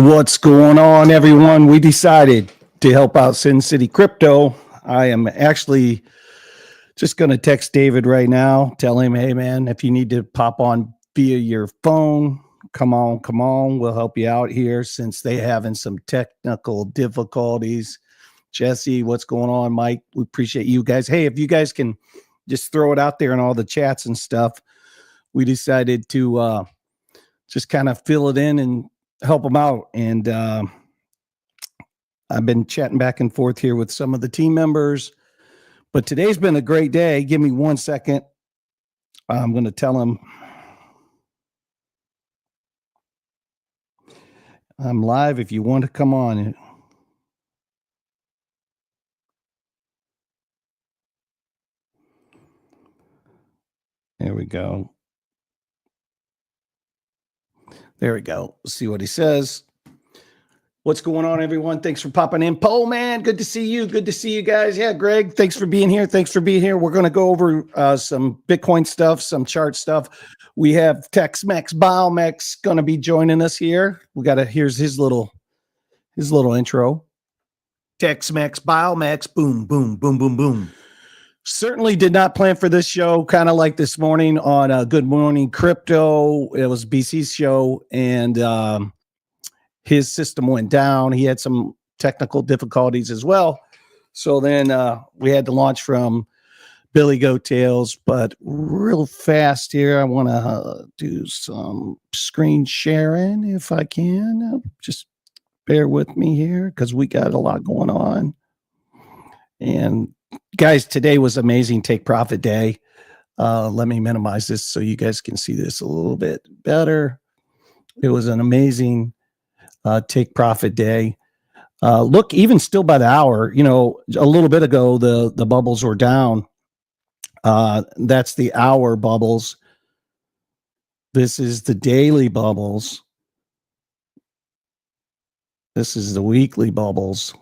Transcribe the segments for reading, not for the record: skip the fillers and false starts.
What's going on, everyone? We decided to help out Sin City Crypto. I am actually just going to text David right now, tell him, hey, man, if you need to pop on via your phone, come on. We'll help you out here since they having some technical difficulties. Jesse, what's going on? Mike, we appreciate you guys. Hey, if you guys can just throw it out there in all the chats and stuff, we decided to just kind of fill it in and help them out. And I've been chatting back and forth here with some of the team members, but today's been a great day. Give me 1 second. I'm going to tell them I'm live if you want to come on. There we go. There we go. Let's see what he says. What's going on, everyone? Thanks for popping in. Poe, man, good to see you. Good to see you guys. Yeah, Greg, thanks for being here. We're going to go over some Bitcoin stuff, some chart stuff. We have Tex-Mex Biomex going to be joining us here. Here's his little intro. Tex-Mex Biomex, boom, boom, boom, boom, boom. Certainly did not plan for this show, kind of like this morning on Good Morning Crypto. It was BC's show, and his system went down. He had some technical difficulties as well. So then we had to launch from Billy Goat Tales. But real fast here, I want to do some screen sharing if I can. Just bear with me here because we got a lot going on. And guys, today was amazing Take Profit Day. Let me minimize this so you guys can see this a little bit better. It was an amazing Take Profit Day. Look, even still by the hour, a little bit ago, the bubbles were down. That's the hour bubbles. This is the daily bubbles. This is the weekly bubbles.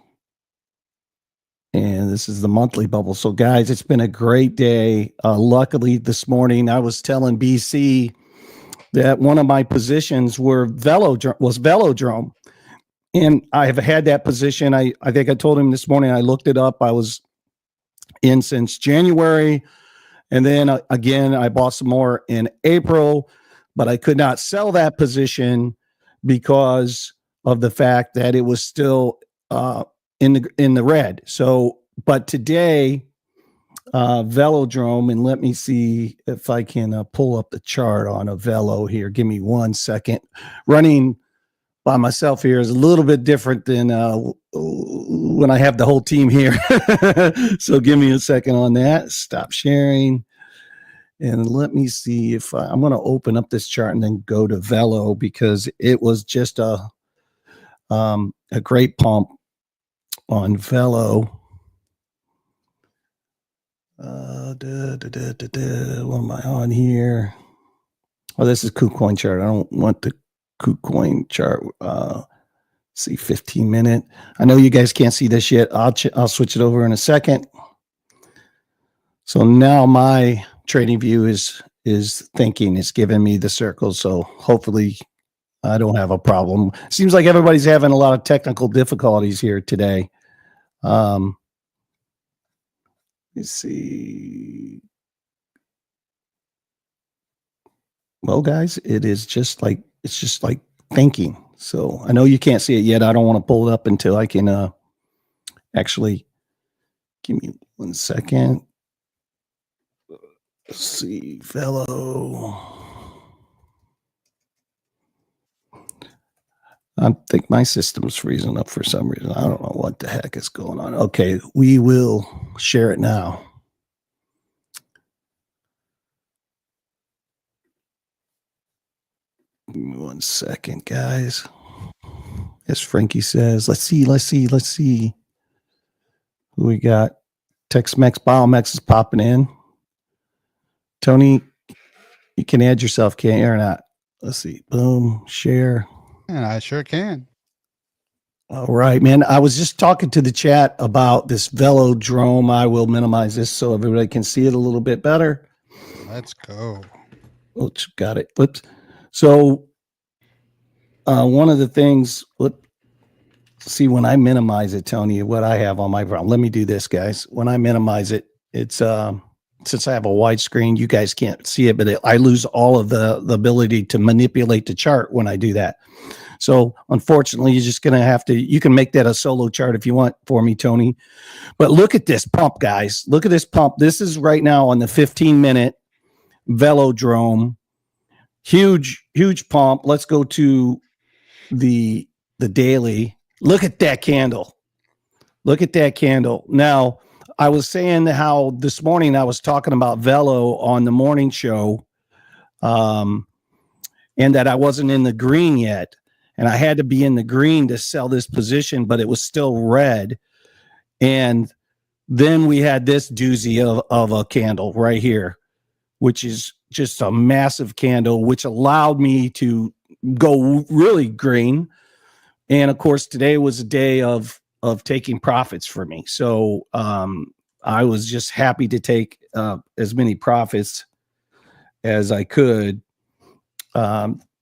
And this is the monthly bubble. So, guys, it's been a great day. Luckily, this morning, I was telling BC that one of my positions was Velodrome. And I have had that position. I think I told him this morning, I looked it up. I was in since January. And then again, I bought some more in April, but I could not sell that position because of the fact that it was still in the red. So, but today, Velodrome, and let me see if I can pull up the chart on a Velo here. Give me 1 second. Running by myself here is a little bit different than when I have the whole team here. So give me a second on that. Stop sharing. And let me see if I'm going to open up this chart and then go to Velo because it was just a great pump on Velo. What am I on here? Oh, this is KuCoin chart. I don't want the KuCoin chart. See 15-minute. I know you guys can't see this yet. I'll switch it over in a second. So now my trading view is thinking. It's giving me the circles. So hopefully I don't have a problem. Seems like everybody's having a lot of technical difficulties here today. Let's see. Well, guys, it's just like thinking. So I know you can't see it yet. I don't want to pull it up until I can actually give me 1 second. Let's see, Velo. I think my system's freezing up for some reason. I don't know what the heck is going on. Okay, we will share it now. Give me 1 second, guys. As Frankie says, let's see. Who we got? Tex-Mex Biomex is popping in. Tony, you can add yourself, can't you, or not? Let's see. Boom, share. And I sure can. All right, man. I was just talking to the chat about this Velodrome. I will minimize this so everybody can see it a little bit better. Let's go. Oops, got it. Oops. So one of the things, see, when I minimize it, Tony, what I have on my problem. Let me do this, guys. When I minimize it, it's since I have a wide screen, you guys can't see it, but I lose all of the ability to manipulate the chart when I do that. So unfortunately, you're just going to have to, you can make that a solo chart if you want for me, Tony. But look at this pump, guys. Look at this pump. This is right now on the 15-minute velodrome. Huge, huge pump. Let's go to the daily. Look at that candle. Look at that candle. Now, I was saying how this morning I was talking about Velo on the morning show, and that I wasn't in the green yet. And I had to be in the green to sell this position, but it was still red. And then we had this doozy of a candle right here, which is just a massive candle, which allowed me to go really green. And of course, today was a day of taking profits for me. So I was just happy to take as many profits as I could.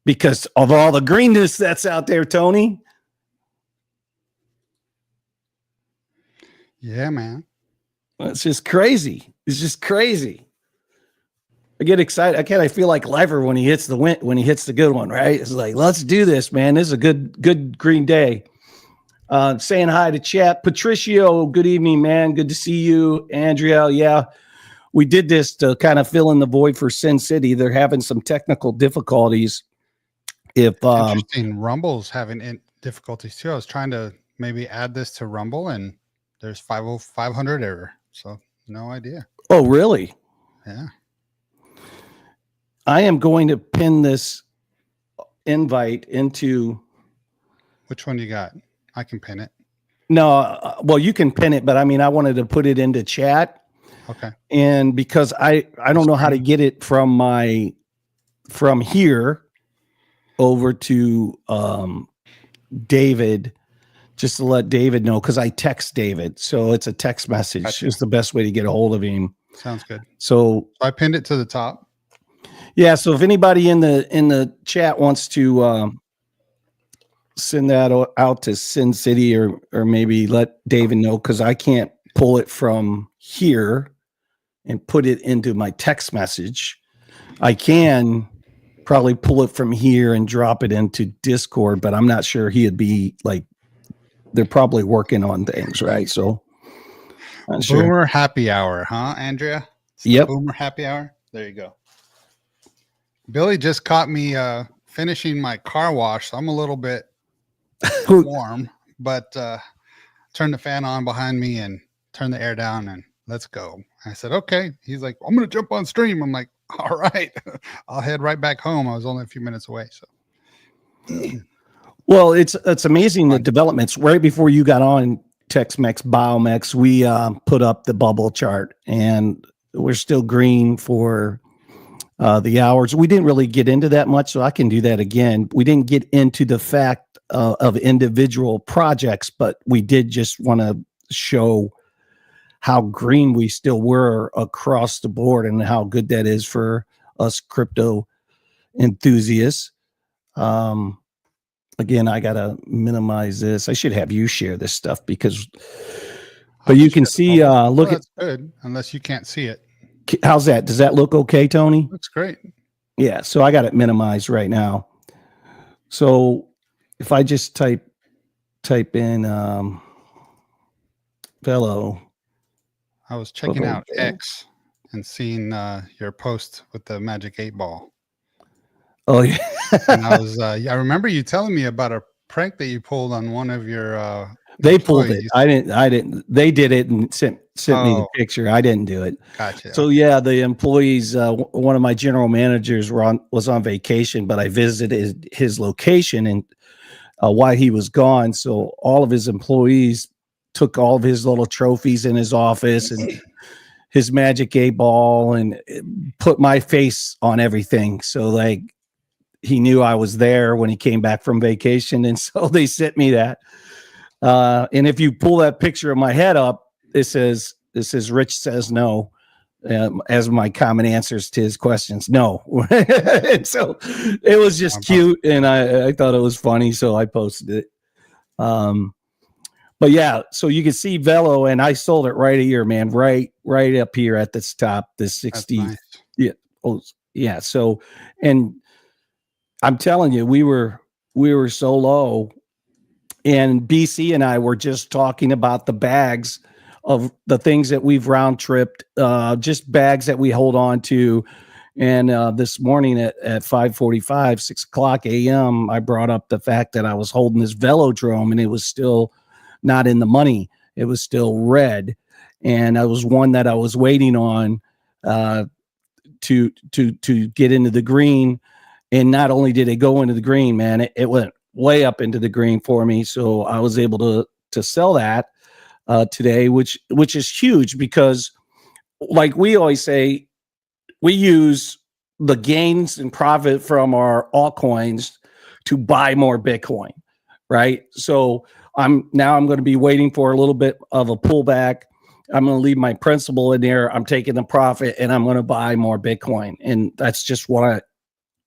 Because of all the greenness that's out there, Tony. Yeah, man. It's just crazy. It's just crazy. I get excited. I feel like Lifer when he hits the good one, right? It's like, let's do this, man. This is a good green day. Saying hi to chat. Patricio, good evening, man. Good to see you. Andrea, yeah. We did this to kind of fill in the void for Sin City. They're having some technical difficulties. Interesting. Rumble's having difficulties too. I was trying to maybe add this to Rumble, and there's 500 error. So no idea. Oh, really? Yeah. I am going to pin this invite into. Which one you got? I can pin it. No, well, you can pin it, but I mean, I wanted to put it into chat. Okay. And because I don't know how to get it from here over to David, just to let David know, because I text David, so it's a text message. Gotcha. It's the best way to get a hold of him. Sounds good. So I pinned it to the top. Yeah, so if anybody in the chat wants to send that out to Sin City, or maybe let David know, because I can't pull it from here and put it into my text message. I can probably pull it from here and drop it into Discord, but I'm not sure he'd be like, they're probably working on things, right? So Boomer sure. happy hour, huh, Andrea? Yep. Boomer happy hour. There you go. Billy just caught me finishing my car wash, so I'm a little bit warm, but turn the fan on behind me and turn the air down and let's go. I said, okay. He's like, I'm going to jump on stream. I'm like, all right. I'll head right back home. I was only a few minutes away. So, well, it's amazing the developments. Right before you got on Tex-Mex Biomex, we put up the bubble chart, and we're still green for the hours. We didn't really get into that much, so I can do that again. We didn't get into the fact of individual projects, but we did just want to show how green we still were across the board and how good that is for us crypto enthusiasts. Again, I got to minimize this. I should have you share this stuff but you can see, look at, that's good, unless you can't see it. How's that? Does that look okay, Tony? Looks great. Yeah. So I got it minimized right now. So if I just type in, Velo. I was checking out X and seeing your post with the Magic 8 Ball. Oh yeah. And I remember you telling me about a prank that you pulled on one of your they pulled it. I didn't. They did it and sent me the picture. I didn't do it. Gotcha. So yeah, the employees, one of my general managers was on vacation, but I visited his location and while he was gone. So all of his employees took all of his little trophies in his office and his Magic 8 Ball and put my face on everything. So like he knew I was there when he came back from vacation. And so they sent me that. And if you pull that picture of my head up, it says Rich says no. as my common answers to his questions. No. And so it was just cute, and I thought it was funny, so I posted it. But yeah, so you can see Velo, and I sold it right here, man, right up here at this top, this 60. Nice. Yeah. Oh, yeah. So, and I'm telling you, we were so low, and BC and I were just talking about the bags of the things that we've round tripped, just bags that we hold on to. And this morning at 5:45, 6 o'clock a.m., I brought up the fact that I was holding this Velodrome, and it was still not in the money. It was still red. And I was one that I was waiting on to get into the green. And not only did it go into the green, man, it went way up into the green for me. So I was able to sell that today, which is huge, because like we always say, we use the gains and profit from our altcoins to buy more Bitcoin, right? So I'm going to be waiting for a little bit of a pullback. I'm going to leave my principal in there. I'm taking the profit, and I'm going to buy more Bitcoin. And that's just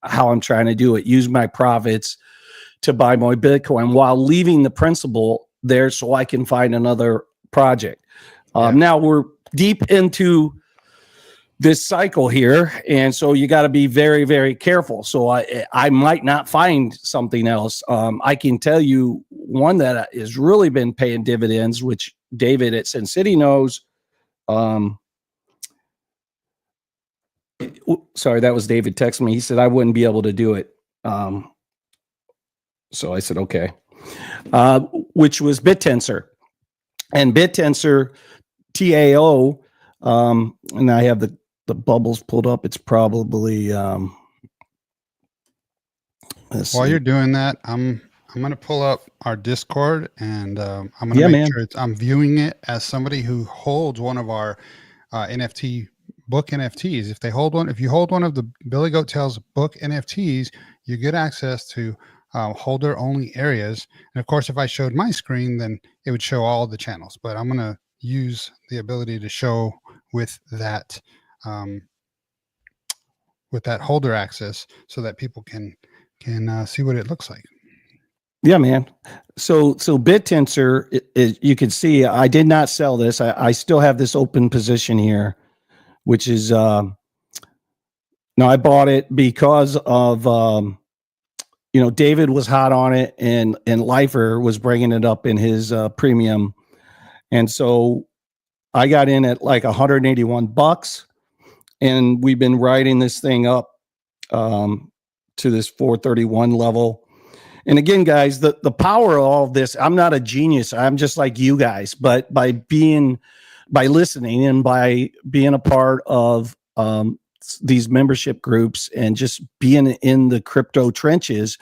how I'm trying to do it. Use my profits to buy more Bitcoin while leaving the principal there so I can find another project. Now we're deep into this cycle here, and so you got to be very, very careful. So I might not find something else. I can tell you one that has really been paying dividends, which David at Sin City knows. Sorry, that was David texting me. He said I wouldn't be able to do it. So I said, okay. Which was BitTensor. And BitTensor TAO, and I have the bubbles pulled up. It's probably While you're doing that, I'm going to pull up our Discord, and I'm going to make sure I'm viewing it as somebody who holds one of our NFT book NFTs. If you hold one of the Billy Goat Tales book NFTs, you get access to holder only areas. And of course, if I showed my screen, then it would show all the channels, but I'm going to use the ability to show with that holder access so that people can see what it looks like. Yeah, man. So BitTensor, you can see I did not sell this. I still have this open position here, which is now I bought it because of David was hot on it, and Lifer was bringing it up in his premium, and so I got in at like $181, and we've been riding this thing up to this 431 level. And again, guys, the power of all of this, I'm not a genius. I'm just like you guys, but by listening and by being a part of these membership groups and just being in the crypto trenches,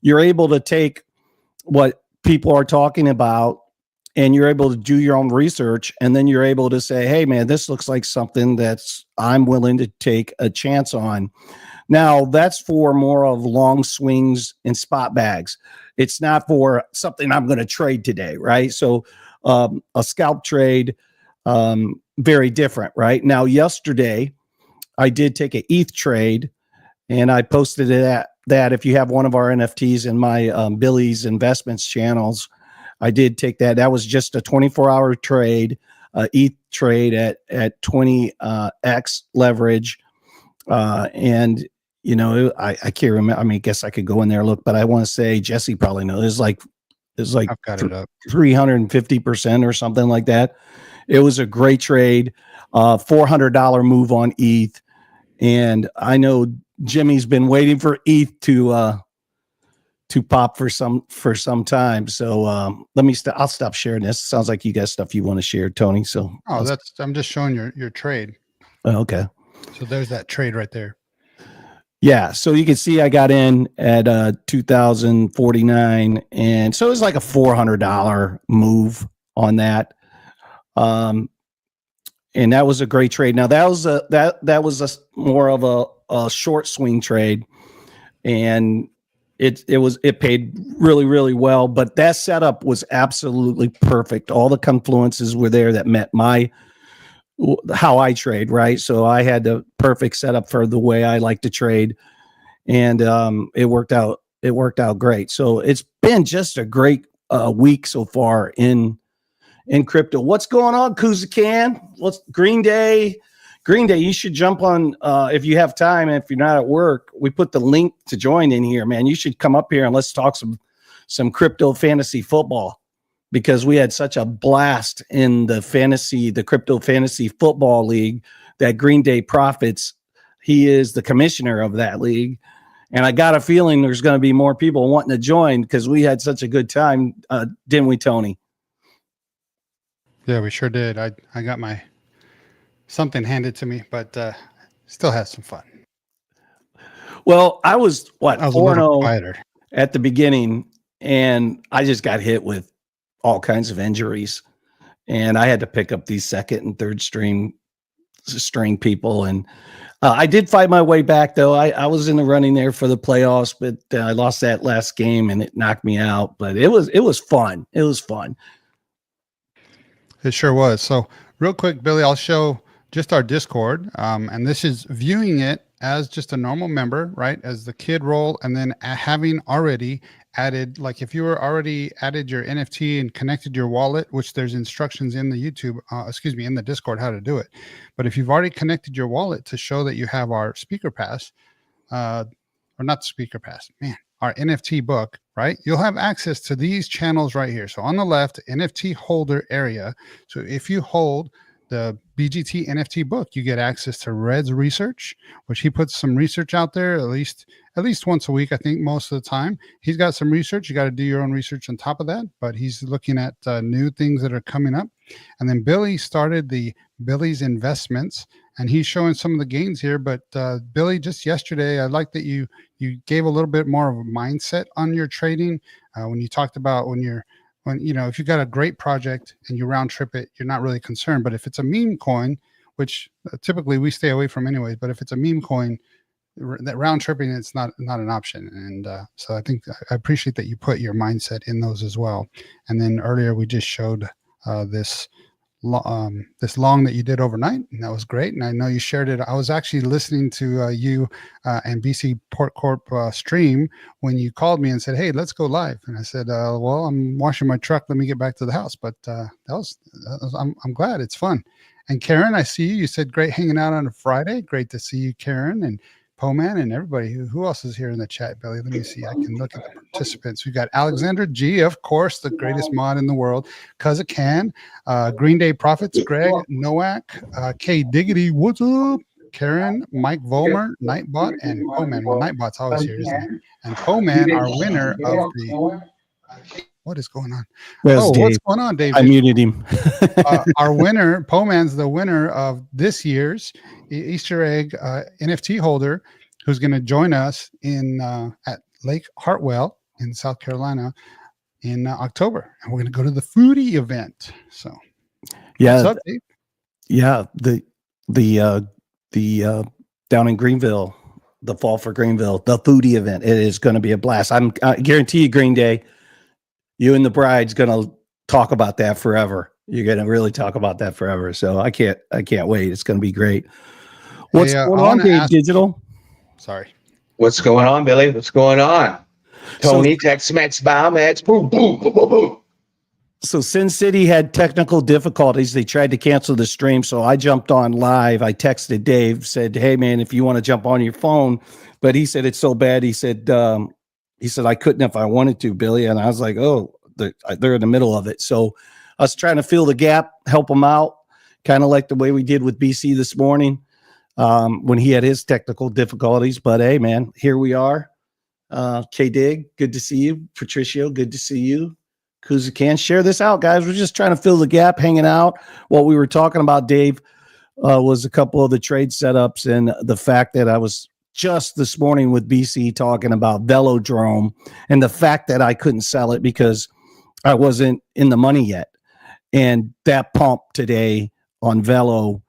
you're able to take what people are talking about, and you're able to do your own research, and then you're able to say, hey man, this looks like something that's I'm willing to take a chance on. Now that's for more of long swings and spot bags. It's not for something I'm going to trade today, right? So a scalp trade, very different, right? Now yesterday I did take an ETH trade, and I posted it that if you have one of our NFTs in my Billy's Investments channels, I did take that. That was just a 24-hour trade, ETH trade at 20x leverage. And, I can't remember. I mean, I guess I could go in there and look, but I want to say Jesse probably knows. It's like I've got it up 350% or something like that. It was a great trade, $400 move on ETH. And I know Jimmy's been waiting for ETH to pop for some time. So I'll stop sharing this. Sounds like you got stuff you want to share, Tony. So I'm just showing your trade. Okay. So there's that trade right there. Yeah. So you can see I got in at 2049, and so it was like a $400 move on that. And that was a great trade. Now that was more of a short swing trade, and it paid really, really well, but that setup was absolutely perfect. All the confluences were there that met my how I trade, right? So I had the perfect setup for the way I like to trade, and it worked out. It worked out great. So it's been just a great week so far in crypto. What's going on, Kuzakan? What's Green Day? Green Day, you should jump on if you have time. And if you're not at work, we put the link to join in here, man. You should come up here and let's talk some crypto fantasy football, because we had such a blast in the crypto fantasy football league that Green Day Profits, he is the commissioner of that league. And I got a feeling there's going to be more people wanting to join because we had such a good time. Didn't we, Tony? Yeah, we sure did. I got my something handed to me, but still had some fun. Well, I was 4-0 quieter at the beginning, and I just got hit with all kinds of injuries, and I had to pick up these second and third string people. And I did fight my way back, though. I was in the running there for the playoffs, but I lost that last game and it knocked me out. But it was fun. It was fun. It sure was. So real quick, Billy, I'll show just our Discord. And this is viewing it as just a normal member, right? As the kid role, and then having already added, like if you were already added your NFT and connected your wallet, which there's instructions in the in the Discord how to do it. But if you've already connected your wallet to show that you have our speaker pass, or not speaker pass, our NFT book, right? You'll have access to these channels right here. So on the left, NFT holder area. So if you hold the BGT NFT book, you get access to Red's research, which he puts some research out there at least once a week, I think most of the time. He's got some research. You got to do your own research on top of that, but he's looking at new things that are coming up. And then Billy started the Billy's Investments, and he's showing some of the gains here. But Billy, just yesterday, I like that you gave a little bit more of a mindset on your trading when you talked about if you got a great project and you round trip it, you're not really concerned. But if it's a meme coin, which typically we stay away from anyways, but if it's a meme coin, that round tripping, it's not an option. And so I think I appreciate that you put your mindset in those as well. And then earlier we just showed this long that you did overnight, and that was great. And I know you shared it. I was actually listening to you and BC Port Corp stream when you called me and said, "Hey, let's go live." And I said, "Well, I'm washing my truck. Let me get back to the house." But I'm glad it's fun. And Karen, I see you. You said great hanging out on a Friday. Great to see you, Karen, and Poman and everybody. Who else is here in the chat, Billy? Let me see. I can look at the participants. We got Alexander G, of course, the greatest mod in the world. Kazakan, Green Day Profits, Greg Nowak, K Diggity, what's up? Karen, Mike Volmer, Nightbot, and Poman. Well, Nightbot's always here, isn't he? And Poman, our winner of the... What is going on? What's going on, David? I muted him. Our winner, Poman's the winner of this year's Easter egg NFT holder, who's going to join us at Lake Hartwell in South Carolina in October, and we're going to go to the foodie event. So, yeah, what's up, Dave? Yeah, the down in Greenville, the Fall for Greenville, the foodie event. It is going to be a blast. I guarantee you, Green Day. You and the bride's gonna talk about that forever. You're gonna really talk about that forever. So I can't wait. It's gonna be great. What's going on, Dave Digital? Sorry. What's going on, Billy? What's going on? Tony, Tex-Mex, Biomex, boom, boom, boom, boom, boom. So Sin City had technical difficulties. They tried to cancel the stream, so I jumped on live. I texted Dave, said, "Hey man, if you want to jump on your phone," but he said it's so bad. He said I couldn't if I wanted to, Billy. And I was like, oh, they're in the middle of it. So I was trying to fill the gap, help them out, kind of like the way we did with BC this morning when he had his technical difficulties. But hey, man, here we are. K-Dig, good to see you. Patricio, good to see you. Kuzakan, share this out, guys. We're just trying to fill the gap, hanging out. What we were talking about, Dave, was a couple of the trade setups and the fact that I was just this morning with BC talking about Velodrome and the fact that I couldn't sell it because I wasn't in the money yet. And that pump today on Velo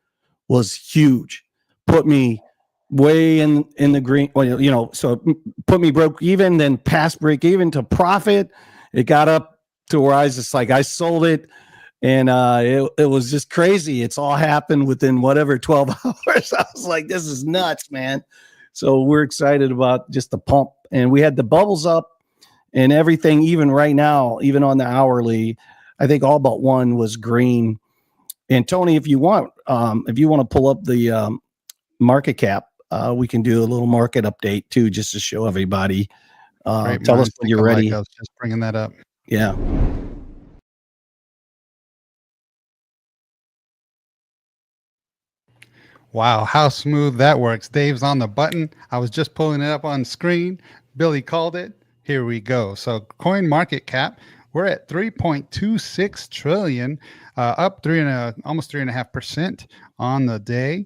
was huge. Put me way in the green, so put me broke even, then past break even to profit. It got up to where I was just like, I sold it And it was just crazy. It's all happened within whatever 12 hours. I was like, this is nuts, man. So we're excited about just the pump. And we had the bubbles up and everything, even right now, even on the hourly, I think all but one was green. And Tony, if you want to pull up the market cap, we can do a little market update too, just to show everybody. Tell us when you're ready. I was just bringing that up. Yeah. Wow, how smooth that works. Dave's on the button. I was just pulling it up on screen. Billy called it. Here we go. So coin market cap, we're at 3.26 trillion, up almost 3.5% on the day.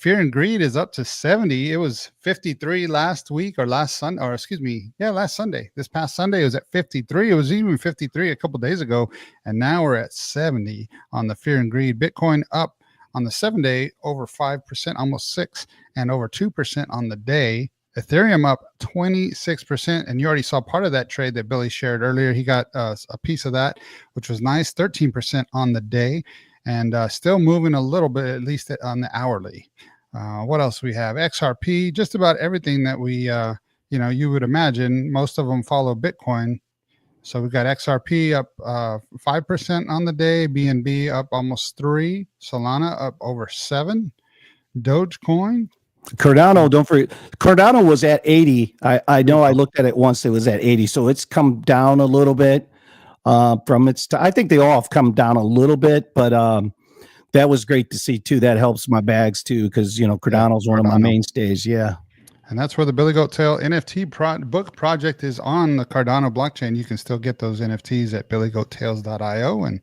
Fear and greed is up to 70. It was 53 last week or last Sunday, or excuse me, last Sunday. This past Sunday it was at 53. It was even 53 a couple days ago, and now we're at 70 on the fear and greed. Bitcoin up on the 7-day over 5%, almost 6%, and over 2% on the day. Ethereum up 26%, and you already saw part of that trade that Billy shared earlier. He got a piece of that, which was nice, 13% on the day, and still moving a little bit, at least on the hourly. What else we have? XRP, just about everything that we, you would imagine. Most of them follow Bitcoin. So we've got XRP up 5% on the day, BNB up almost 3%, Solana up over 7%, Dogecoin. Cardano, don't forget, Cardano was at 80. I know I looked at it once, it was at 80. So it's come down a little bit from its, I think they all have come down a little bit, but that was great to see too. That helps my bags too, because, Cardano is one of my mainstays. Yeah. And that's where the Billy Goat Tail NFT book project is on the Cardano blockchain. You can still get those NFTs at billygoattails.io and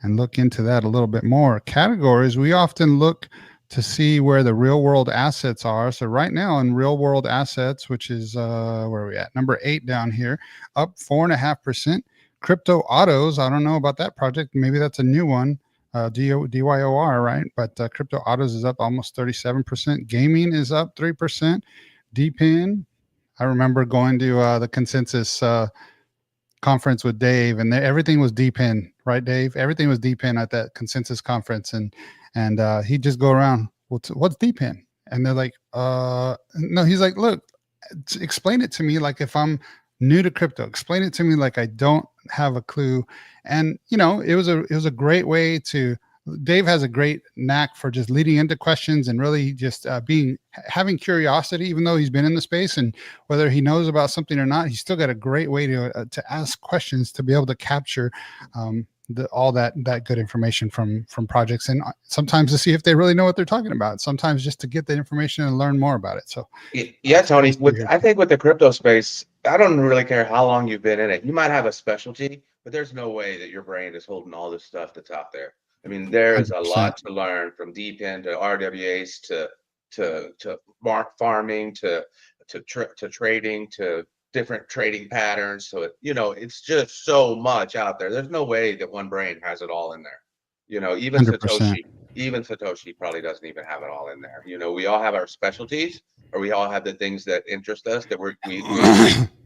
look into that a little bit more. Categories, we often look to see where the real world assets are. So right now in real world assets, which is where are we at? Number 8 down here, up 4.5%. Crypto Autos, I don't know about that project. Maybe that's a new one. DYOR, right? But Crypto Autos is up almost 37%. Gaming is up 3%. DPIN, I remember going to the Consensus conference with Dave, and everything was DPIN, right, Dave? Everything was DPIN at that Consensus conference, and he'd just go around, what's DPIN? And they're like, no. He's like, look, explain it to me like if I'm new to crypto. Explain it to me like I don't have a clue. And it was a great way to. Dave has a great knack for just leading into questions and really just having curiosity, even though he's been in the space, and whether he knows about something or not, he's still got a great way to ask questions to be able to capture all that good information from projects, and sometimes to see if they really know what they're talking about. Sometimes just to get the information and learn more about it. So yeah, Tony, I think with the crypto space, I don't really care how long you've been in it. You might have a specialty, but there's no way that your brain is holding all this stuff that's out there. I mean, there is a 100%. lot to learn, from DPIN to RWAs to mark farming to trading to different trading patterns. So it's just so much out there. There's no way that one brain has it all in there. Even 100%. Satoshi probably doesn't even have it all in there. We all have our specialties, or we all have the things that interest us that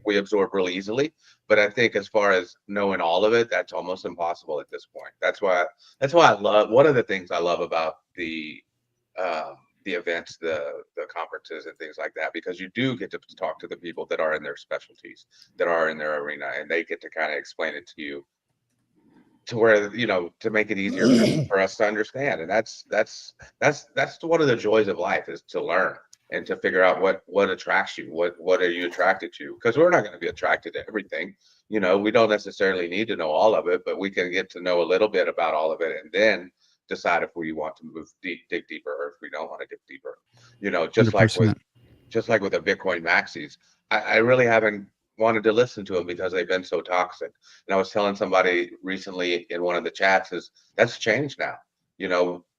we absorb really easily. But I think as far as knowing all of it, that's almost impossible at this point. That's why I love, one of the things I love about the events, the conferences and things like that, because you do get to talk to the people that are in their specialties, that are in their arena, and they get to kind of explain it to you to where, to make it easier for us to understand. And that's one of the joys of life, is to learn and to figure out what attracts you, what are you attracted to, because we're not going to be attracted to everything. We don't necessarily need to know all of it, but we can get to know a little bit about all of it, and then decide if we want to dig deeper, or if we don't want to dig deeper. Just 100%. like with the Bitcoin maxis, I really haven't wanted to listen to them because they've been so toxic. And I was telling somebody recently in one of the chats, is that's changed now.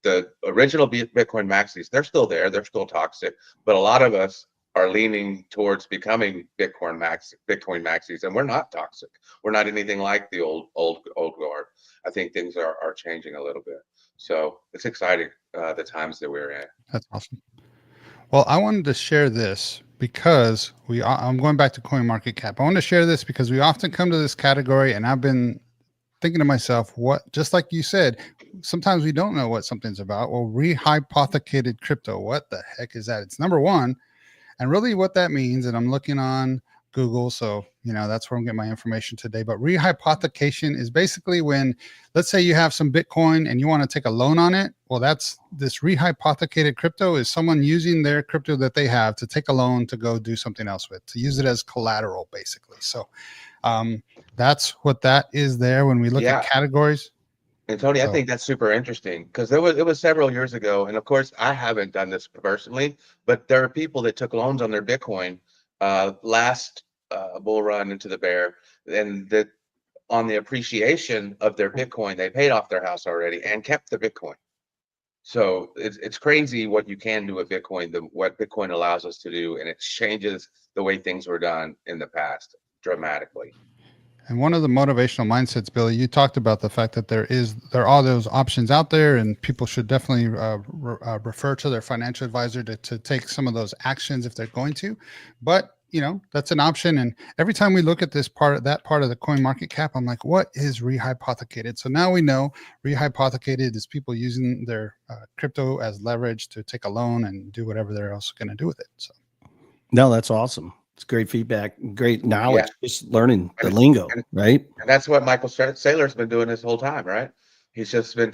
The original Bitcoin maxis, they're still there, they're still toxic, but a lot of us are leaning towards becoming Bitcoin maxis, and we're not toxic. We're not anything like the old guard. I think things are changing a little bit. So it's exciting, the times that we're in. That's awesome. Well, I wanted to share this because I'm going back to CoinMarketCap. I want to share this because we often come to this category, and I've been thinking to myself, what, just like you said, sometimes we don't know what something's about. Well, rehypothecated crypto, what the heck is that? It's number one. And really what that means, and I'm looking on Google, so that's where I'm getting my information today. But rehypothecation is basically when, let's say you have some Bitcoin and you want to take a loan on it. Well, that's this rehypothecated crypto is someone using their crypto that they have to take a loan to go do something else with, to use it as collateral, basically. So that's what that is there when we look at categories. And Tony, I think that's super interesting because it was several years ago, and of course I haven't done this personally, but there are people that took loans on their Bitcoin last bull run into the bear, and that on the appreciation of their Bitcoin, they paid off their house already and kept the Bitcoin. So it's crazy what you can do with Bitcoin, what Bitcoin allows us to do, and it changes the way things were done in the past dramatically. And one of the motivational mindsets, Billy, you talked about the fact that there are those options out there, and people should definitely refer to their financial advisor to take some of those actions if they're going to. But that's an option. And every time we look at that part of the coin market cap, I'm like, what is rehypothecated? So now we know rehypothecated is people using their crypto as leverage to take a loan and do whatever they're also going to do with it. So, no, that's awesome. It's great feedback, great knowledge, just learning the lingo, right? And that's what Michael Saylor's been doing this whole time, right? He's just been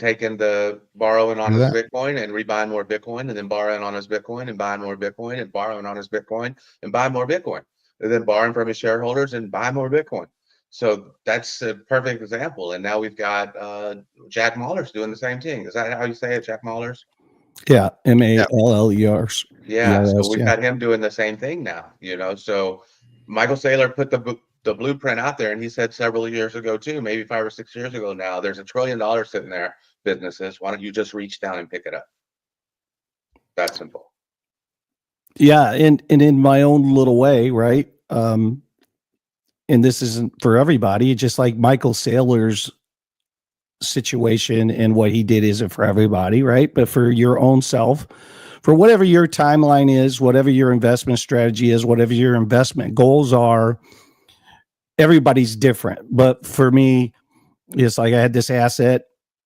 borrowing on his Bitcoin and rebuying more Bitcoin, and then borrowing on his Bitcoin and buying more Bitcoin and borrowing on his Bitcoin and buying more Bitcoin, and then borrowing from his shareholders and buying more Bitcoin. So that's a perfect example. And now we've got Jack Mallers doing the same thing. Is that how you say it, Jack Mallers? Yeah, Mallers. Yeah, so we've got him doing the same thing now, So Michael Saylor put the blueprint out there, and he said several years ago too, maybe 5 or 6 years ago now, there's $1 trillion sitting there, businesses. Why don't you just reach down and pick it up? That simple. Yeah, and in my own little way, right? And this isn't for everybody, just like Michael Saylor's situation and what he did isn't for everybody, right? But for your own self, for whatever your timeline is, whatever your investment strategy is, whatever your investment goals are, everybody's different. But for me, it's like I had this asset,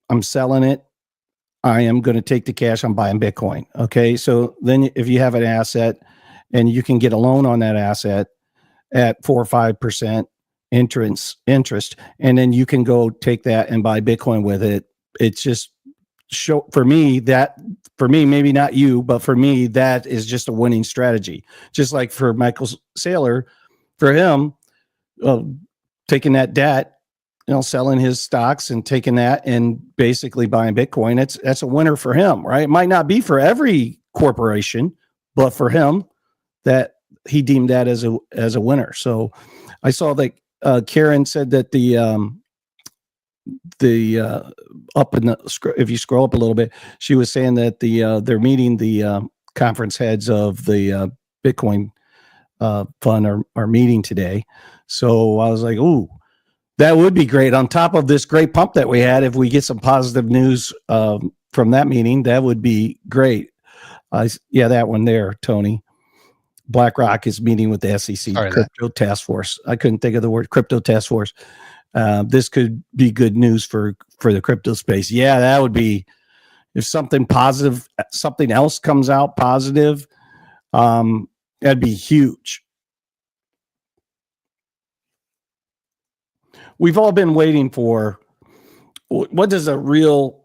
I'm selling it, I am going to take the cash, I'm buying Bitcoin. Okay. So then if you have an asset and you can get a loan on that asset at 4 or 5% interest, and then you can go take that and buy Bitcoin with it. It's just for me, maybe not you, but for me, that is just a winning strategy. Just like for Michael Saylor, for him, taking that debt, selling his stocks and taking that and basically buying Bitcoin, that's a winner for him, right? It might not be for every corporation, but for him, that he deemed that as a winner. So I saw that Karen said that up in the, if you scroll up a little bit, she was saying that they're meeting the conference heads of the Bitcoin fund are meeting today. So I was like, ooh, that would be great. On top of this great pump that we had, if we get some positive news from that meeting, that would be great. That one there, Tony. BlackRock is meeting with the SEC Crypto Task Force. I couldn't think of the word Crypto Task Force. This could be good news for the crypto space. Yeah, that would be, if something positive, something else comes out positive, that'd be huge. We've all been waiting for, what does a real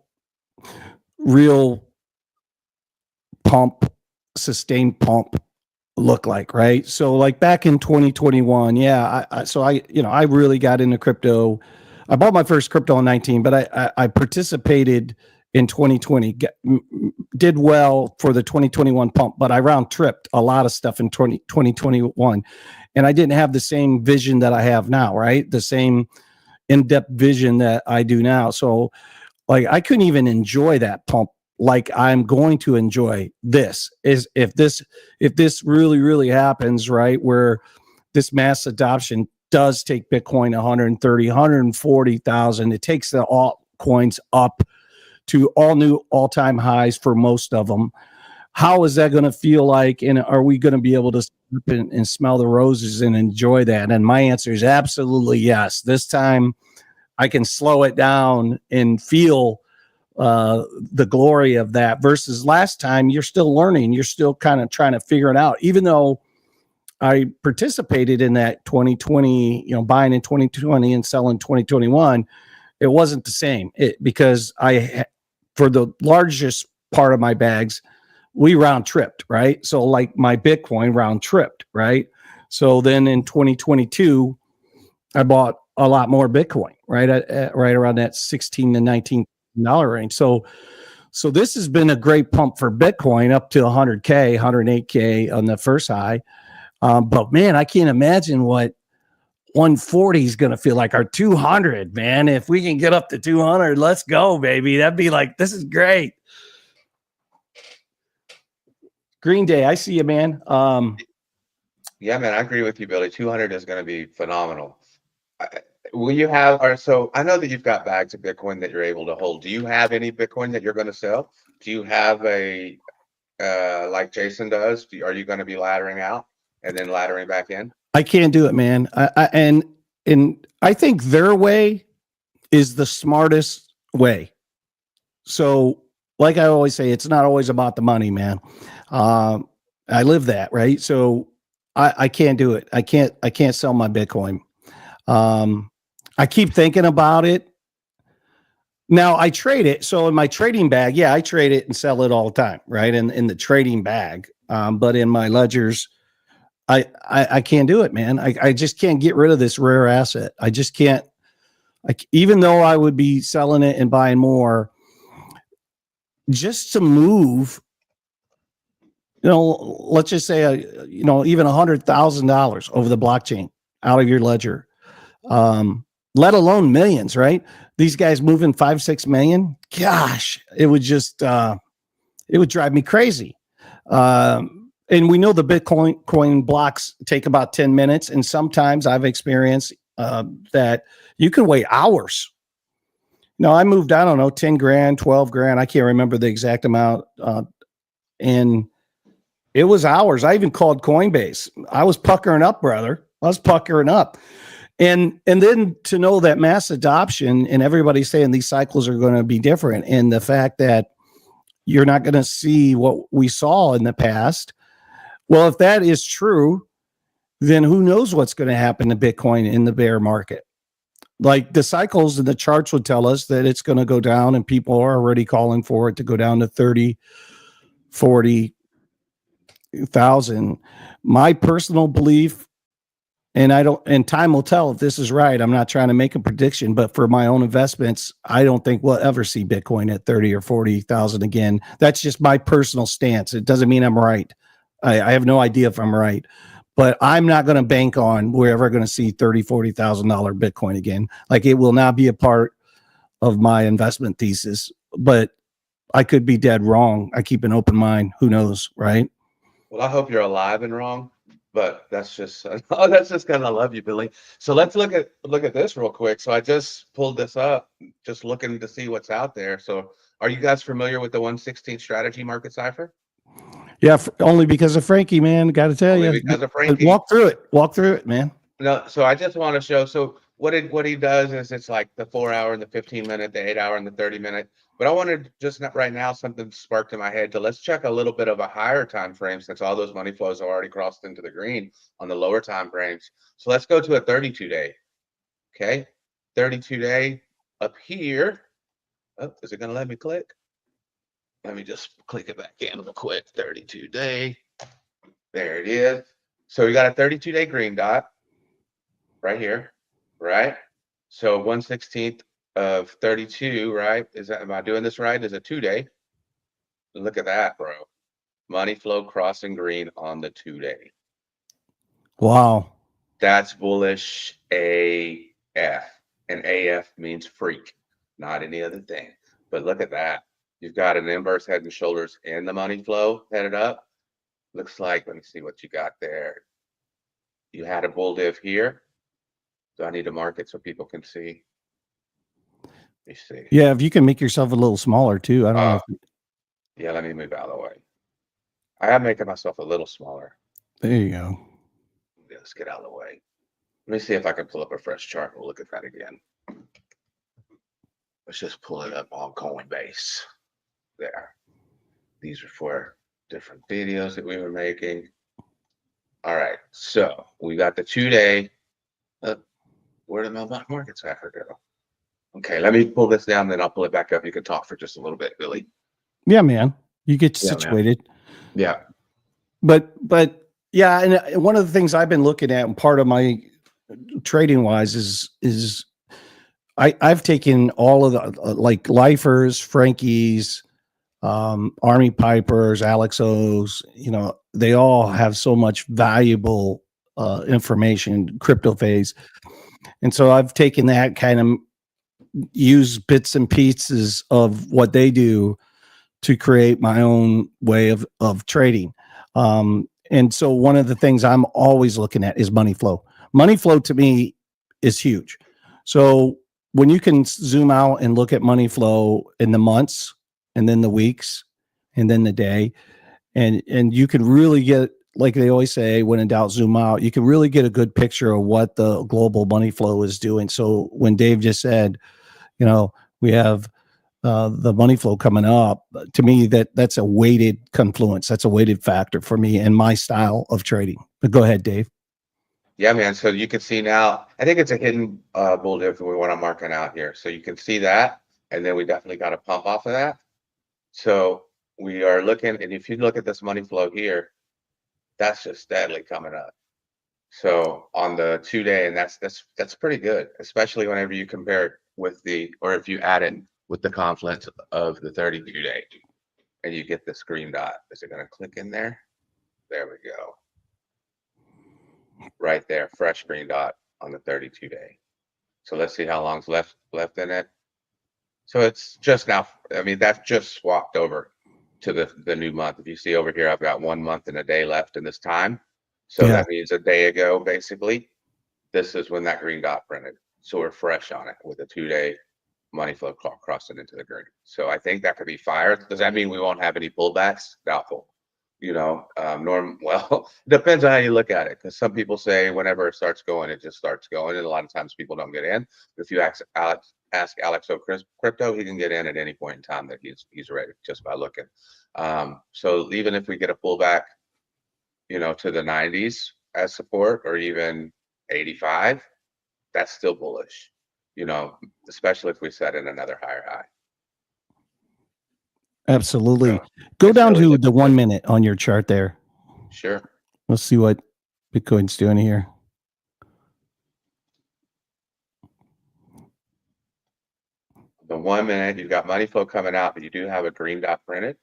pump, sustained pump look like, right? So like back in 2021, I really got into crypto. I bought my first crypto in 19, but I participated in 2020, did well for the 2021 pump, but I round tripped a lot of stuff in 2021. And I didn't have the same vision that I have now, right? The same in-depth vision that I do now. So like I couldn't even enjoy that pump like I'm going to enjoy this. Is if this really, really happens, right, where this mass adoption does take Bitcoin 130, 140,000, it takes the altcoins up to all new all-time highs for most of them. How is that going to feel like? And are we going to be able to sip and smell the roses and enjoy that? And my answer is absolutely yes. This time I can slow it down and feel the glory of that versus last time you're still learning. You're still kind of trying to figure it out, even though I participated in that 2020, buying in 2020 and selling 2021. It wasn't the same because for the largest part of my bags, we round tripped, right? So like my Bitcoin round tripped, right? So then in 2022, I bought a lot more Bitcoin, right? Right around that $16 to $19 range. So this has been a great pump for Bitcoin up to 100K, 108K on the first high. But man, I can't imagine what 140 is going to feel like, or 200, man. If we can get up to 200, let's go, baby. That'd be like, this is great. Green Day, I see you, man. Yeah, man, I agree with you, Billy. 200 is going to be phenomenal. Will you have, or so I know that you've got bags of Bitcoin that you're able to hold. Do you have any Bitcoin that you're going to sell? Do you have a, like Jason does? Are you going to be laddering out and then laddering back in? I can't do it, man. And I think their way is the smartest way. So, like I always say, it's not always about the money, man. I live that, right? So I can't do it. I can't sell my Bitcoin. I keep thinking about it. Now I trade it. So in my trading bag, I trade it and sell it all the time, right? In the trading bag. But in my ledgers, I can't do it, man. I just can't get rid of this rare asset. I just can't. Even though I would be selling it and buying more, just to move, let's just say, even $100,000 over the blockchain out of your ledger, let alone millions, right? These guys moving 5-6 million. Gosh, it would just, it would drive me crazy. And we know the Bitcoin blocks take about 10 minutes. And sometimes I've experienced that you can wait hours. I moved, I don't know, 10 grand, 12 grand. I can't remember the exact amount. And it was hours. I even called Coinbase. I was puckering up, brother. I was puckering up. And then to know that mass adoption and everybody's saying these cycles are going to be different. And the fact that you're not going to see what we saw in the past. Well, if that is true, then who knows what's going to happen to Bitcoin in the bear market? Like the cycles and the charts would tell us that it's going to go down, and people are already calling for it to go down to 30, 40,000. My personal belief, and time will tell if this is right. I'm not trying to make a prediction, but for my own investments, I don't think we'll ever see Bitcoin at 30 or 40,000 again. That's just my personal stance. It doesn't mean I'm right. I have no idea if I'm right, but I'm not going to bank on we're ever going to see $30,000, $40,000 Bitcoin again. Like, it will not be a part of my investment thesis, but I could be dead wrong. I keep an open mind. Who knows, right? Well, I hope you're alive and wrong, but that's just that's just kind of love you, Billy. So let's look at this real quick. So I just pulled this up, just looking to see what's out there. So are you guys familiar with the 116 strategy market cipher? Yeah, only because of Frankie, man. Got to tell Only you, because of Frankie. Walk through it, man. No, so I just want to show. So what he does is it's like the 4 hour and the 15 minute, the 8 hour and the 30 minute. But I wanted just not right now, something sparked in my head to let's check a little bit of a higher time frame, since all those money flows are already crossed into the green on the lower time frames. So let's go to a 32 day. Okay, 32 day up here. Oh, is it going to let me click? Let me just click it back in real quick. 32 day. There it is. So we got a 32 day green dot right here, right? So 1/16 of 32, right? Am I doing this right? Is a 2 day. Look at that, bro. Money flow crossing green on the 2 day. Wow. That's bullish AF. And AF means freak, not any other thing. But look at that. You've got an inverse head and shoulders in the money flow headed up. Looks like, let me see what you got there. You had a bull div here. Do I need to mark it so people can see? Let me see. Yeah, if you can make yourself a little smaller too. I don't know. Yeah, let me move out of the way. I am making myself a little smaller. There you go. Let's get out of the way. Let me see if I can pull up a fresh chart. We'll look at that again. let's just pull it up on Coinbase. There. These are for different videos that we were making. All right, so we got the 2-day. Where did my market tracker go? Okay, let me pull this down, then I'll pull it back up. You can talk for just a little bit, Billy. Yeah, man. You get Yeah, man. situated. Yeah. But yeah, and one of the things I've been looking at, and part of my trading wise is I've taken all of the like lifers, Frankies, Army Pipers, Alex O's, they all have so much valuable information, crypto phase. And so I've taken that kind of use bits and pieces of what they do to create my own way of trading. And so one of the things I'm always looking at is money flow. Money flow to me is huge. So when you can zoom out and look at money flow in the months and then the weeks and then the day, and you can really get, like they always say, when in doubt, zoom out. You can really get a good picture of what the global money flow is doing. So when Dave just said, we have the money flow coming up, to me, that's a weighted confluence. That's a weighted factor for me and my style of trading. But go ahead, Dave. Yeah, man. So you can see now, I think it's a hidden bull dip that we want to mark it out here. So you can see that, and then we definitely got a pump off of that. So we are looking, and if you look at this money flow here, that's just steadily coming up. So on the 2-day, and that's pretty good, especially whenever you compare it with or if you add it with the confluence of the 32-day, and you get this green dot. Is it going to click in there? There we go. Right there, fresh green dot on the 32-day. So let's see how long's left in it. So it's just now, that's just swapped over to the new month. If you see over here, I've got 1 month and a day left in this time. So that means a day ago, basically, this is when that green dot printed. So we're fresh on it with a 2-day money flow crossing into the green. So I think that could be fire. Does that mean we won't have any pullbacks? Doubtful. Well, it depends on how you look at it, because some people say whenever it starts going, it just starts going, and a lot of times people don't get in. But if you ask Alex O Crypto, he can get in at any point in time that he's ready just by looking. So even if we get a pullback, to the 90s as support, or even 85, that's still bullish. Especially if we set in another higher high. Absolutely. So Go down to the 1 minute on your chart there. Sure. Let's see what Bitcoin's doing here. The 1 minute, you've got money flow coming out, but you do have a green dot printed.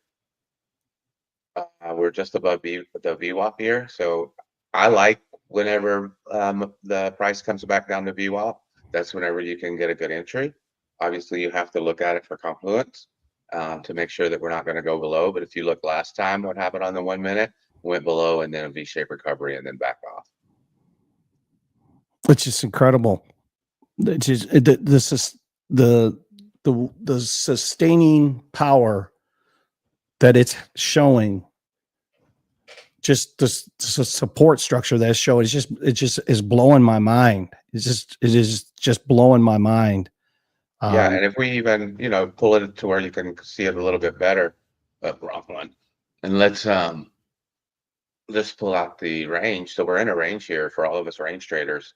We're just above the VWAP here. So I like whenever the price comes back down to VWAP, that's whenever you can get a good entry. Obviously, you have to look at it for confluence to make sure that we're not going to go below. But if you look last time, what happened on the 1 minute, went below and then a V-shaped recovery and then back off. It's just incredible. It's just the sustaining power that it's showing. Just the support structure that's showing, it just is blowing my mind. It is just blowing my mind. Yeah, and if we even pull it to where you can see it a little bit better, wrong one, and let's pull out the range. So we're in a range here for all of us range traders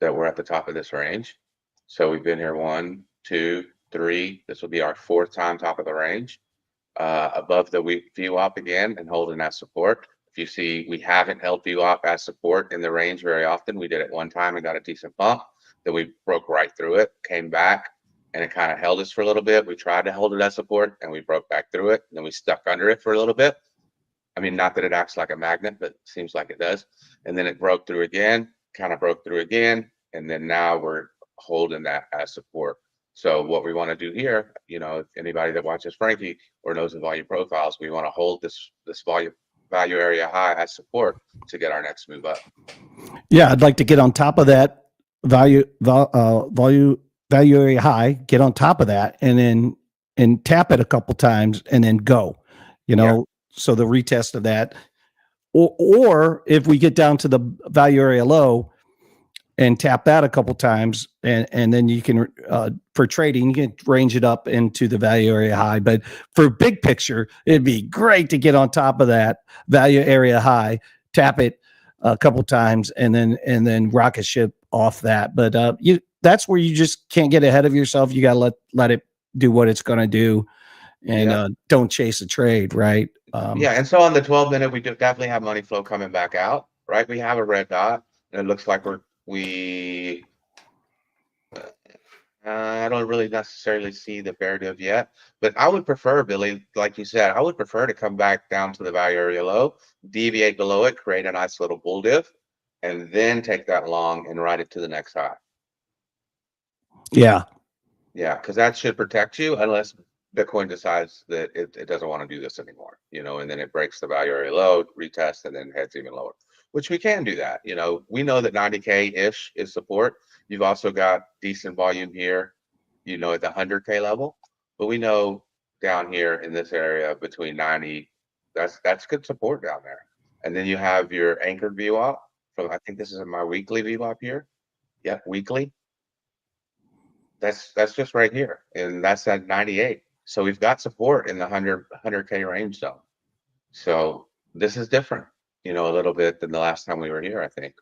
that we're at the top of this range. So we've been here 1, 2, 3. This will be our 4th time top of the range. Above the VWAP again and holding that support. If you see, we haven't held VWAP as support in the range very often. We did it one time and got a decent bump. Then we broke right through it, came back, and it kind of held us for a little bit. We tried to hold it as support, and we broke back through it. And then we stuck under it for a little bit. Not that it acts like a magnet, but it seems like it does. And then it broke through again, kind of broke through again, and then now we're holding that as support. So what we want to do here, if anybody that watches Frankie or knows the volume profiles, we want to hold this value area high as support to get our next move up. Yeah, I'd like to get on top of that value area high, get on top of that, and tap it a couple times and then go. So the retest of that, or if we get down to the value area low and tap that a couple times, and then you can for trading you can range it up into the value area high. But for big picture, it'd be great to get on top of that value area high, tap it a couple times, and then rocket ship off that. But that's where you just can't get ahead of yourself. You got to let it do what it's going to do, and don't chase a trade, right? Yeah, and so on the 12-minute, we do definitely have money flow coming back out, right? We have a red dot, and it looks like I don't really necessarily see the bear div yet, but I would prefer, Billy, like you said, I would prefer to come back down to the value area low, deviate below it, create a nice little bull div, and then take that long and ride it to the next high. Yeah. Yeah, because that should protect you unless Bitcoin decides that it doesn't want to do this anymore, and then it breaks the value area low, retest, and then heads even lower, which we can do that. We know that 90K-ish is support. You've also got decent volume here, at the 100K level, but we know down here in this area between 90, that's good support down there. And then you have your anchored VWAP from, I think this is my weekly VWAP here. Yep, weekly. That's just right here, and that's at 98. So we've got support in the 100K range zone. So this is different, a little bit than the last time we were here, I think.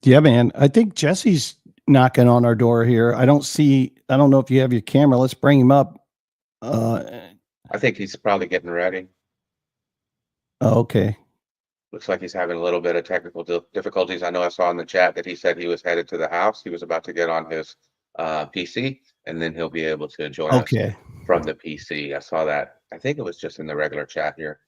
Yeah, man. I think Jesse's knocking on our door here. I don't know if you have your camera. Let's bring him up. I think he's probably getting ready. Okay. Looks like he's having a little bit of technical difficulties. I know I saw in the chat that he said he was headed to the house. He was about to get on his PC, and then he'll be able to join us from the PC. I saw that. I think it was just in the regular chat here.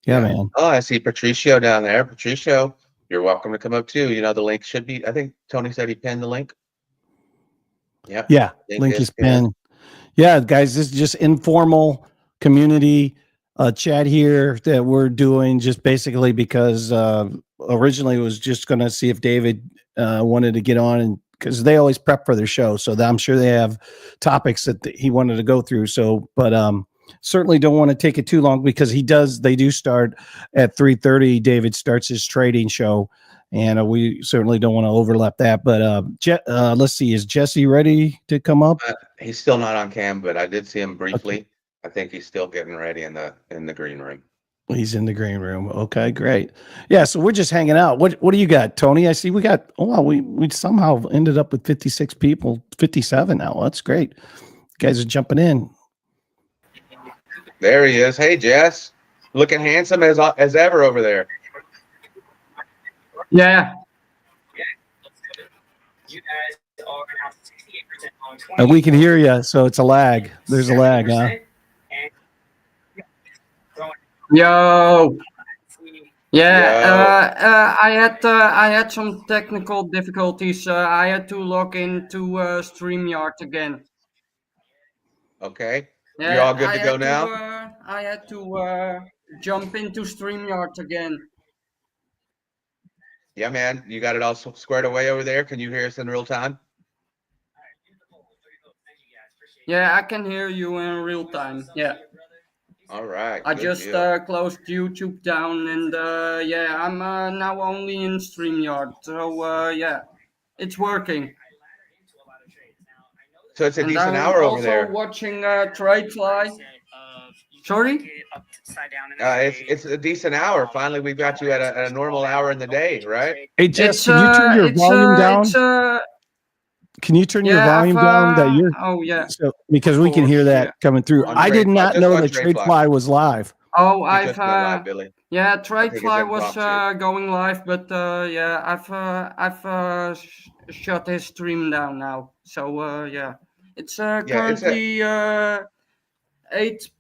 Yeah, man. Oh, I see Patricio down there. Patricio, you're welcome to come up too. The link should be, I think Tony said he pinned the link. Yep. Yeah. Link is pinned. Yeah, guys, this is just informal community chat here that we're doing just basically because originally it was just going to see if David wanted to get on, and because they always prep for their show, so I'm sure they have topics that he wanted to go through. So, but certainly don't want to take it too long because they do start at 3:30. David starts his trading show, and we certainly don't want to overlap that. But let's see, is Jesse ready to come up? He's still not on cam, but I did see him briefly. Okay. I think he's still getting ready in the green room. He's in the green room. Okay, great. Yeah, so we're just hanging out. What do you got, Tony? I see we got. Oh, we somehow ended up with 56 people, 57 now. That's great. You guys are jumping in. There he is. Hey, Jess, looking handsome as ever over there. Yeah. You guys are gonna have 68% on 20. And we can hear you, so it's a lag. There's a lag, huh? Yo. Yeah, I had some technical difficulties. I had to log into StreamYard again. Okay. Yeah, You're all good to go now? I had to jump into StreamYard again. Yeah, man. You got it all squared away over there? Can you hear us in real time? Yeah, I can hear you in real time. Yeah. All right. I just closed YouTube down, and yeah, I'm now only in StreamYard. So yeah, it's working. So it's a decent hour over there. I'm also watching TradeFly. Sorry? It's a decent hour. Finally, we've got you at a normal hour in the day, right? Hey, Jess, can you turn your volume down? Can you turn your volume down? Oh, yeah. So, because we can hear that coming through. I did not know that TradeFly was live. Oh, yeah, TradeFly was going live, but yeah, I've shut his stream down now. So yeah, it's currently 8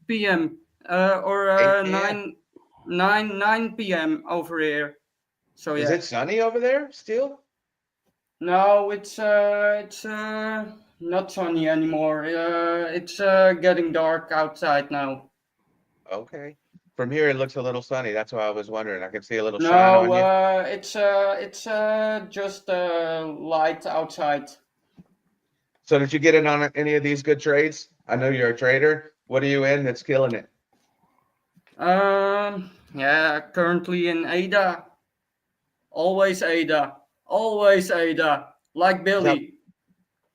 p.m. Or 9 p.m. over here. So yeah. Is it sunny over there still? No, it's not sunny anymore. It's getting dark outside now. Okay. From here, it looks a little sunny. That's why I was wondering. I can see a little shine on you. No, it's just light outside. So did you get in on any of these good trades? I know you're a trader. What are you in that's killing it? Yeah, currently in ADA. Always ADA. Always ADA. Like Billy.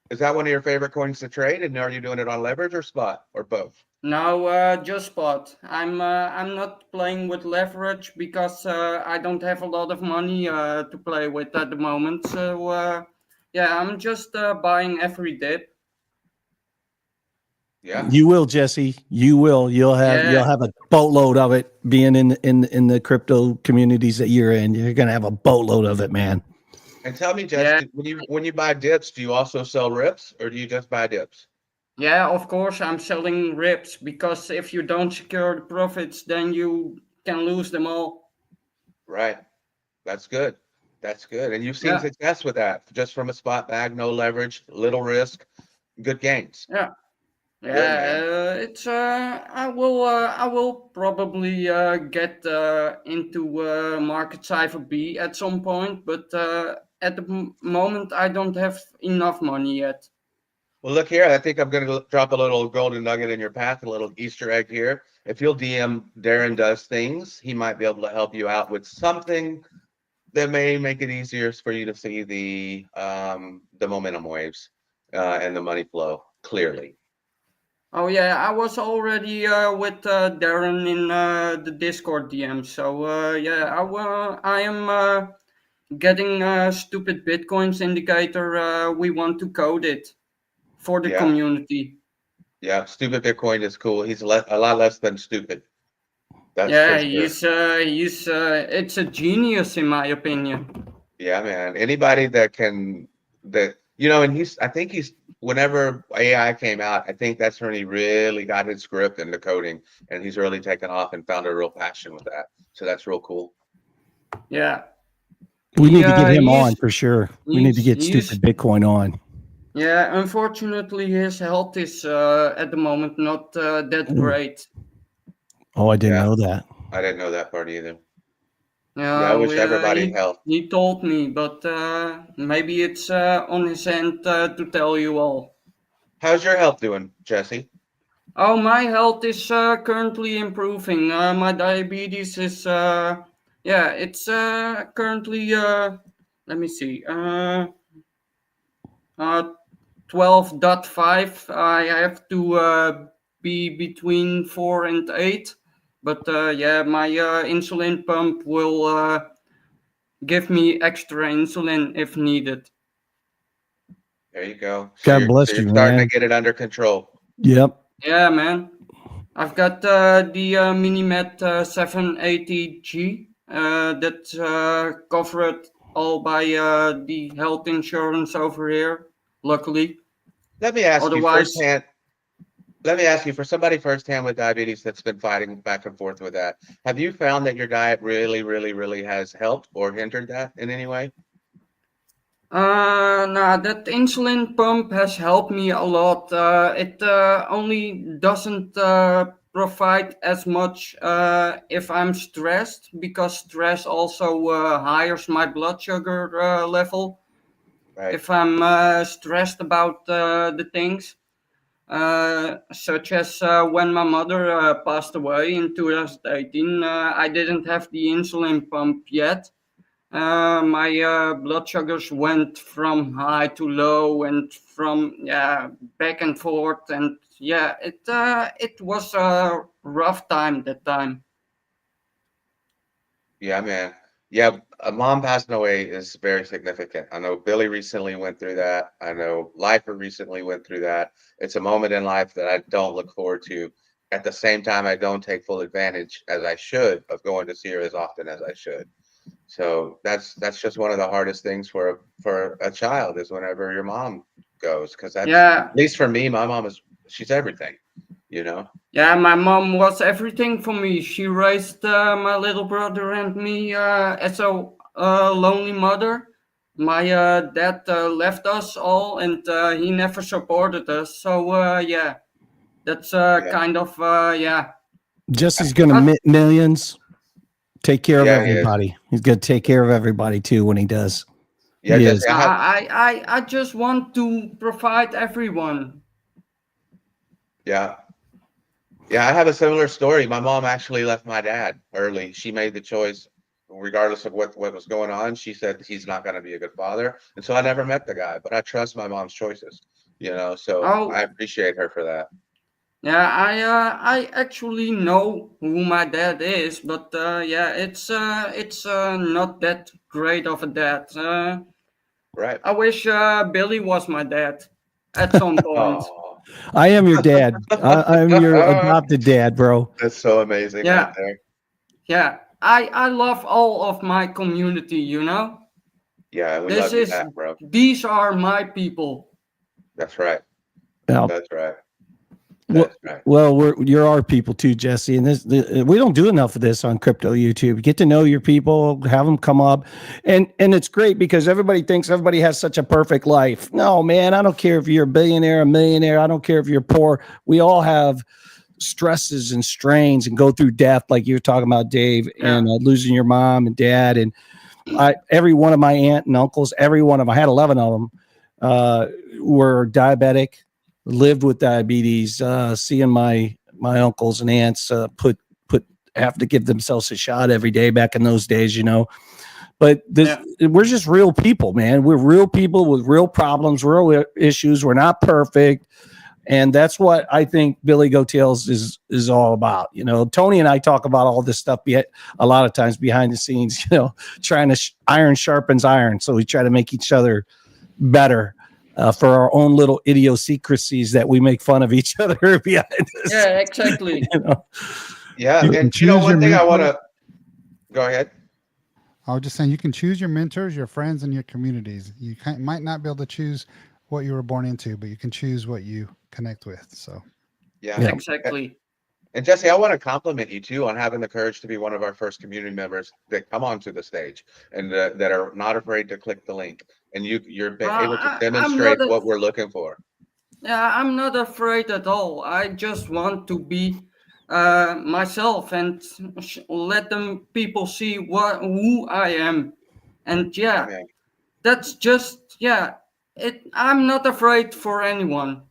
Is that one of your favorite coins to trade? And are you doing it on leverage or spot or both? No, just spot. I'm not playing with leverage because I don't have a lot of money to play with at the moment. So yeah, I'm just buying every dip. Yeah. You will, Jesse. You will. You'll Yeah. have a boatload of it being in the crypto communities that you're in. You're gonna have a boatload of it, man. And tell me, Jess, Yeah. when you buy dips, do you also sell rips or do you just buy dips? Yeah, of course I'm selling rips because if you don't secure the profits, then you can lose them all. Right. That's good. That's good. And you've seen Yeah. success with that just from a spot bag, no leverage, little risk, good gains. Yeah. Good, Yeah, man. it's I will probably get into market cipher B at some point, but at the moment I don't have enough money yet. Well, look here. I think I'm going to drop a little golden nugget in your path, a little Easter egg here. If you'll DM Darren Does Things, he might be able to help you out with something that may make it easier for you to see the momentum waves and the money flow clearly. Oh yeah, I was already with Darren in the Discord DM, so yeah, I am getting stupid bitcoins indicator. We want to code it for the Yeah. community. Yeah. Stupid Bitcoin is cool. He's a lot less than stupid. That's Yeah, for sure. he's it's a genius in my opinion. Yeah, man. Anybody that can and I think he's whenever AI came out, I think that's when he really got his grip into coding and he's really taken off and found a real passion with that. So that's real cool. Yeah. We need to get him on for sure. We need to get he's- Stupid Bitcoin on. Yeah, unfortunately his health is at the moment not that great. Oh, I didn't Yeah. know that. I didn't know that part either. Yeah, I wish everybody health. he told me, but maybe it's on his end to tell you all. How's your health doing, Jesse? Oh, my health is currently improving. My diabetes is, yeah, it's currently, let me see, 12.5. I have to be between 4 and 8. But yeah, my insulin pump will give me extra insulin if needed. There you go. God bless you're you, starting man. to get it under control. Yep. Yeah, man. I've got the Minimet 780G that's covered all by the health insurance over here, luckily. Let me ask you Otherwise- firsthand. Let me ask you, for somebody firsthand with diabetes that's been fighting back and forth with that, have you found that your diet really, really, really has helped or hindered that in any way? Nah, that insulin pump has helped me a lot. It only doesn't provide as much if I'm stressed, because stress also higher my blood sugar level. Right. If I'm stressed about the things, such as when my mother passed away in 2018, I didn't have the insulin pump yet. My blood sugars went from high to low and from back and forth, and yeah, it was a rough time that time. Yeah, man. Yeah, a mom passing away is very significant. I know Billy recently went through that. I know Lifer recently went through that. It's a moment in life that I don't look forward to. At the same time, I don't take full advantage as I should of going to see her as often as I should. So that's just one of the hardest things for a child is whenever your mom goes, because that's Yeah, at least for me, my mom she's everything, you know. yeah, my mom was everything for me. She raised my little brother and me as a lonely mother. My dad left us all, and he never supported us. So yeah, that's Yeah. kind of yeah. Jesse's going to mint millions. Take care of Yeah, he is. everybody. He's going to take care of everybody too when he does. Yeah, He just is. I just want to provide everyone. yeah. Yeah, I have a similar story. My mom actually left my dad early. She made the choice regardless of what was going on, she said he's not going to be a good father. And so I never met the guy, but I trust my mom's choices, so Oh, I appreciate her for that. yeah, I actually know who my dad is, but yeah, it's not that great of a dad. Right. I wish Billy was my dad at some point. Oh, I am your dad. I'm your adopted dad, bro. that's so amazing Yeah. right there. Yeah, I love all of my community, Yeah, we This love you is back, bro. these are my people. That's right. Yeah. That's right. Well, That's right. well, you're our people too, Jesse. And we don't do enough of this on Crypto YouTube. Get to know your people, have them come up, and it's great because everybody thinks everybody has such a perfect life. No, man, I don't care if you're a billionaire, a millionaire. I don't care if you're poor. We all have stresses and strains and go through death, like you were talking about, Dave, Yeah. and losing your mom and dad. And every one of my aunt and uncles, every one of them, I had 11 of them, were diabetic. Lived with diabetes, seeing my uncles and aunts have to give themselves a shot every day back in those days, But we're just real people, man. We're real people with real problems, real issues. We're not perfect, and that's what I think Billy Goat Tales is all about. Tony and I talk about all this stuff a lot of times behind the scenes. Trying to iron sharpens iron, so we try to make each other better. For our own little idiosyncrasies that we make fun of each other behind this. Yeah, exactly. Yeah, You can and choose one your thing I want mentor. to go ahead. I was just saying, you can choose your mentors, your friends, and your communities. You might not be able to choose what you were born into, but you can choose what you connect with. So, Yeah. Yeah. Exactly. And Jesse, I want to compliment you too on having the courage to be one of our first community members that come onto the stage and that are not afraid to click the link. And you're able to I'm demonstrate not what we're looking for. Yeah, I'm not afraid at all. I just want to be myself and let them people see who I am. And Yeah, yeah, man. that's just I'm not afraid for anyone.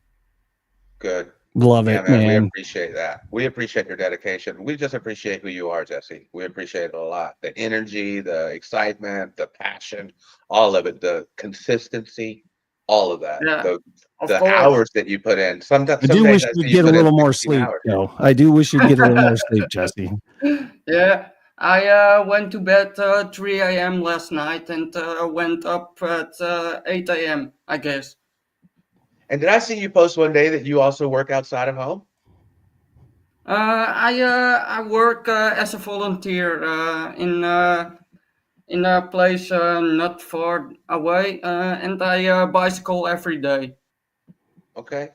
Good. Love Yeah, it, man. We man. appreciate that. We appreciate your dedication. We just appreciate who you are, Jesse. We appreciate it a lot. The energy, the excitement, the passion, all of it, the consistency, all of that. Yeah, of The course. hours that you put in. Some I do days wish I you'd see you get a put in little more 16 sleep, hours. though. I do wish you'd get a little more sleep, Jesse. Yeah, I went to bed 3 a.m. last night and went up at 8 a.m., I guess. And did I see you post one day that you also work outside of home? I work as a volunteer in a place not far away, and I bicycle every day. Okay.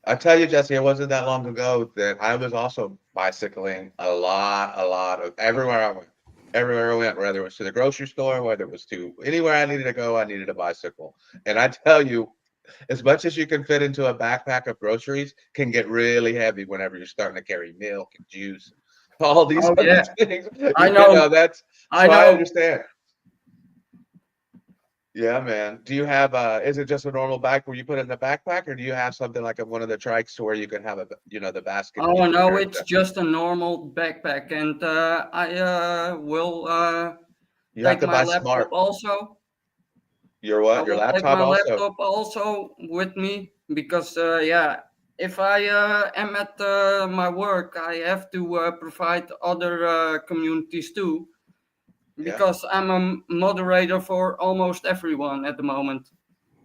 I tell you, Jesse, it wasn't that long ago that I was also bicycling a lot of everywhere I went. Everywhere I went, whether it was to the grocery store, whether it was to anywhere I needed to go, I needed a bicycle. And I tell you, as much as you can fit into a backpack of groceries can get really heavy whenever you're starting to carry milk and juice, all these Oh other yeah, things. I know. That's I so I know. understand. Yeah, man. Do you have is it just a normal bike where you put it in the backpack, or do you have something like one of the trikes to where you can have the basket? Oh feature no, or it's stuff? just a normal backpack, and I will You have take to my buy laptop smart. also. Your I what? Your will take laptop my also. laptop also with me because if I am at my work, I have to provide other communities too Yeah, because I'm a moderator for almost everyone at the moment.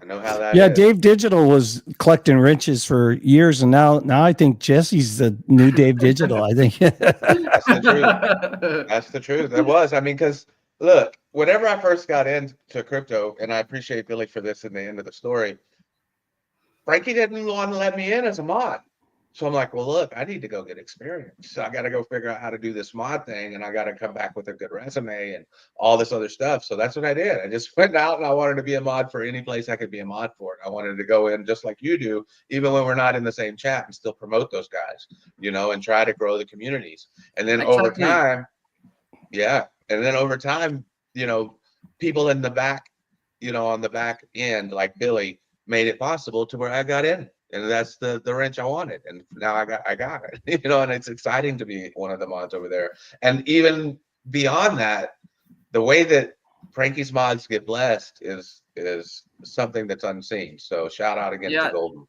I know how that Yeah, is. Dave Digital was collecting riches for years, and now I think Jesse's the new Dave Digital. I think. That's the truth. That's the truth. That was. I mean, because look, whenever I first got into crypto, and I appreciate Billy for this in the end of the story, Frankie didn't want to let me in as a mod. So I'm like, well, look, I need to go get experience. So I got to go figure out how to do this mod thing, and I got to come back with a good resume and all this other stuff. So that's what I did. I just went out and I wanted to be a mod for any place I could be a mod for. I wanted to go in just like you do, even when we're not in the same chat, and still promote those guys, and try to grow the communities. And then over Exactly. time, yeah. And then over time, people in the back, on the back end, like Billy, made it possible to where I got in. And that's the wrench I wanted. And now I got it. And it's exciting to be one of the mods over there. And even beyond that, the way that Frankie's mods get blessed is something that's unseen. So shout out again Yeah. to Golden.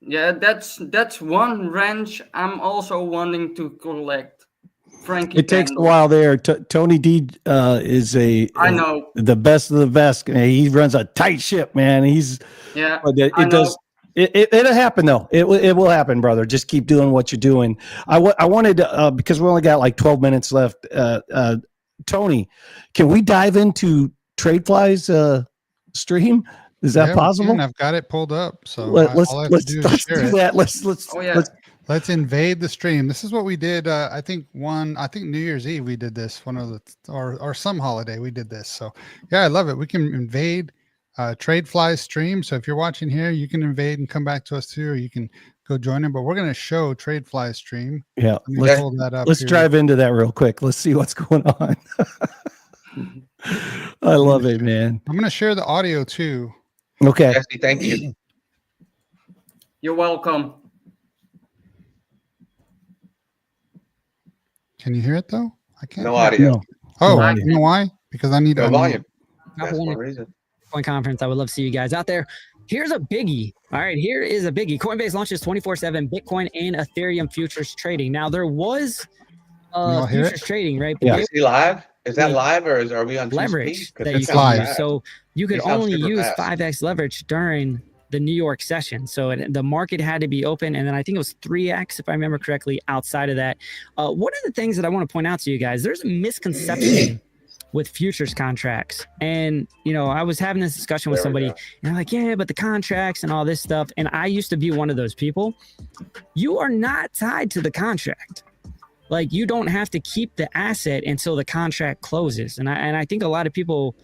Yeah, that's one wrench I'm also wanting to collect. Frankie. It takes a Candle. while there. Tony D is I know. the best of the best. He runs a tight ship, man. Yeah. But it I does. It'll happen though. It will happen, brother. Just keep doing what you're doing. I wanted to, because we only got like 12 minutes left. Tony, can we dive into TradeFly's stream? Is that Yeah, we possible? can. I've got it pulled up. So Let's all I have to do is share do it. that. Let's Oh, yeah. Let's invade the stream. This is what we did. I think New Year's Eve we did this. One of the or some holiday we did this. So yeah, I love it. We can invade TradeFly's stream. So if you're watching here, you can invade and come back to us too, or you can go join him. But we're going to show TradeFly's stream. Yeah, Let me let's hold that up. let's here. drive into that real quick. Let's see what's going on. I love it, man. I'm going to share the audio too. Okay. Jesse, thank you. You're welcome. Can you hear it though? I can't. No hear it. audio. No. Oh, No you know why? Because I need No to volume. Not That's one one reason. Bitcoin conference. I would love to see you guys out there. Here's a biggie. All right, here is a biggie. Coinbase launches 24/7 Bitcoin and Ethereum futures trading. Now there was all hear it? futures trading, right? But Yeah. they Is he live? Is that Yeah. live or are we on leverage 2 speed? that you it's can live. use. So you could He sounds only super use fast. 5x leverage during the New York session. So the market had to be open. And then I think it was 3x, if I remember correctly, outside of that. One of the things that I want to point out to you guys, there's a misconception with futures contracts. And, you know, I was having this discussion with There we somebody go. and they're like, yeah, but the contracts and all this stuff. And I used to be one of those people. You are not tied to the contract. Like, you don't have to keep the asset until the contract closes. And I think a lot of people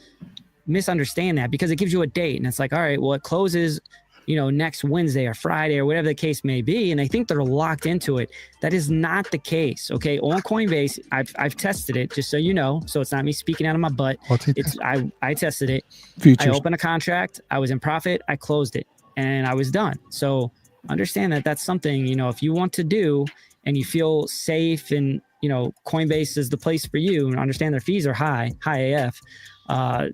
misunderstand that because it gives you a date and it's like, all right, well, it closes, you know, next Wednesday or Friday or whatever the case may be. And they think they're locked into it. That is not the case. Okay. On Coinbase, I've tested it, just so you know. So it's not me speaking out of my butt. What's he? It's I tested it. I Futures. opened a contract. I was in profit. I closed it and I was done. So understand that that's something, you know, if you want to do and you feel safe and, you know, Coinbase is the place for you, and understand their fees are high AF.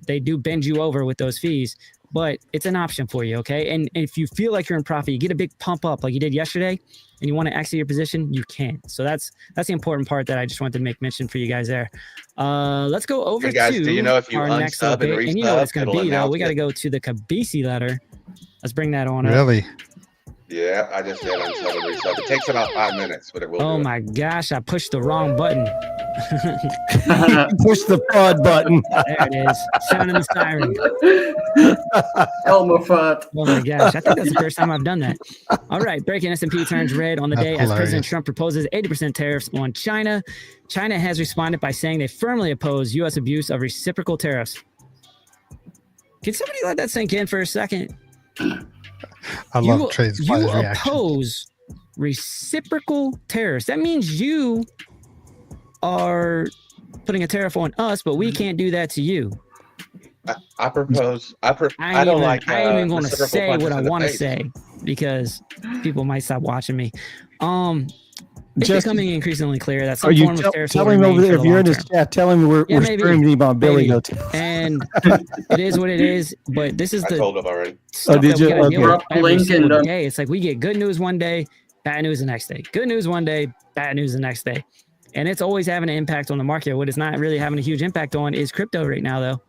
They do bend you over with those fees, but it's an option for you. Okay. And if you feel like you're in profit, you get a big pump up like you did yesterday and you want to exit your position, you can. So that's the important part that I just wanted to make mention for you guys there. Let's go over Hey guys, to do you know if you our next unsub and update. And you know what it's going to resub, be, it'll though. We got to announce go to the Kabisi letter. Let's bring that on up. Really? Yeah, I just did unsub and resub. It takes about 5 minutes, but it will. Oh do it. my gosh, I pushed the wrong button. Push the fraud button. There it is. Sounding the siren. Elmer Fudd. Oh my gosh, I think that's the first time I've done that. All right, breaking S&P turns red on the That's day as hilarious. President Trump proposes 80% tariffs on China. China has responded by saying they firmly oppose U.S. abuse of reciprocal tariffs. Can somebody let that sink in for a second? I love TradeFly's you reaction. oppose reciprocal tariffs. That means you are putting a tariff on us, but we can't do that to you. I propose. I I don't ain't like. even going to reciprocal say punches what I in the want to face. say because people might stop watching me. It's Just- becoming increasingly clear that Are some you form of tariffs tell will him remain over for there? the If you're in long this term. chat, tell him we're Yeah, maybe. streaming him on Billy Maybe. Go too. And it is what it is. But this is I the told him already. stuff did that we you? gotta deal Okay. with every Lincoln, single though. day. It's like we get good news one day, bad news the next day. Good news one day, bad news the next day. And it's always having an impact on the market. What it's not really having a huge impact on is crypto right now, though.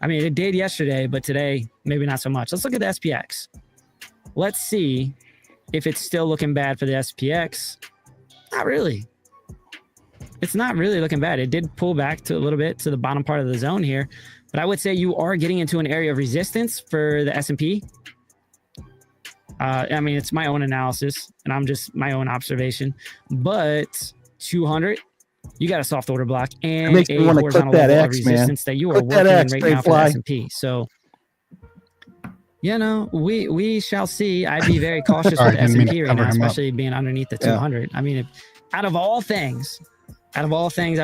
I mean, it did yesterday, but today, maybe not so much. Let's look at the SPX. Let's see if it's still looking bad for the SPX. Not really. It's not really looking bad. It did pull back to a little bit to the bottom part of the zone here, but I would say you are getting into an area of resistance for the S&P. I mean, it's my own analysis and I'm just my own observation, but 200, you got a soft order block and makes a me wanna click horizontal that level of X, man. resistance that you are Click that working X, right now for the TradeFly. S&P. So, you know, we shall see. I'd be very cautious Sorry, with the didn't mean to S&P right cover now, him up. especially being underneath the Yeah. 200. I mean, out of all things, I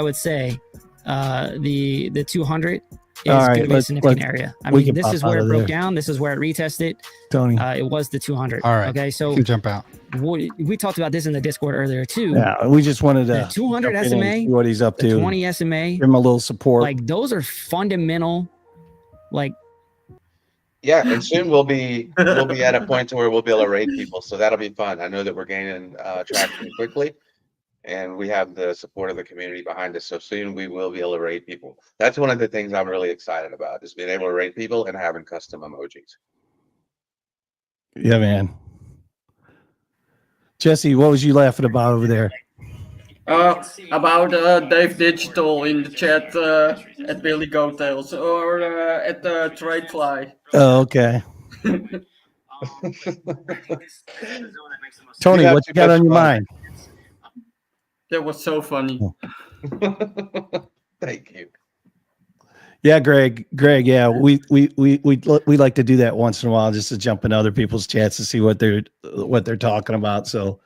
would say the 200 is All going right, to be a let's- significant let's- area. I we mean, can this pop is where out it of broke there. down. This is where it retested. Tony. It was the 200. All right. Okay, so You can jump out. we talked about this in the Discord earlier too. Yeah, we just wanted The to 200 jump in and see SMA, what he's up the to. 20 SMA, Give him a little support. like those are fundamental. Like, Yeah, and soon we'll be at a point to where we'll be able to rate people. So that'll be fun. I know that we're gaining traction quickly, and we have the support of the community behind us. So soon we will be able to rate people. That's one of the things I'm really excited about, is being able to rate people and having custom emojis. Yeah, man. Jesse, what was you laughing about over there? About Dave Digital in the chat at Billy Goatales or at the Trade Fly. Oh, okay. Tony, You have what too you got much on your fun. mind? That was so funny. Thank you. Yeah, Greg, yeah, we like to do that once in a while, just to jump in other people's chats to see what they're talking about. So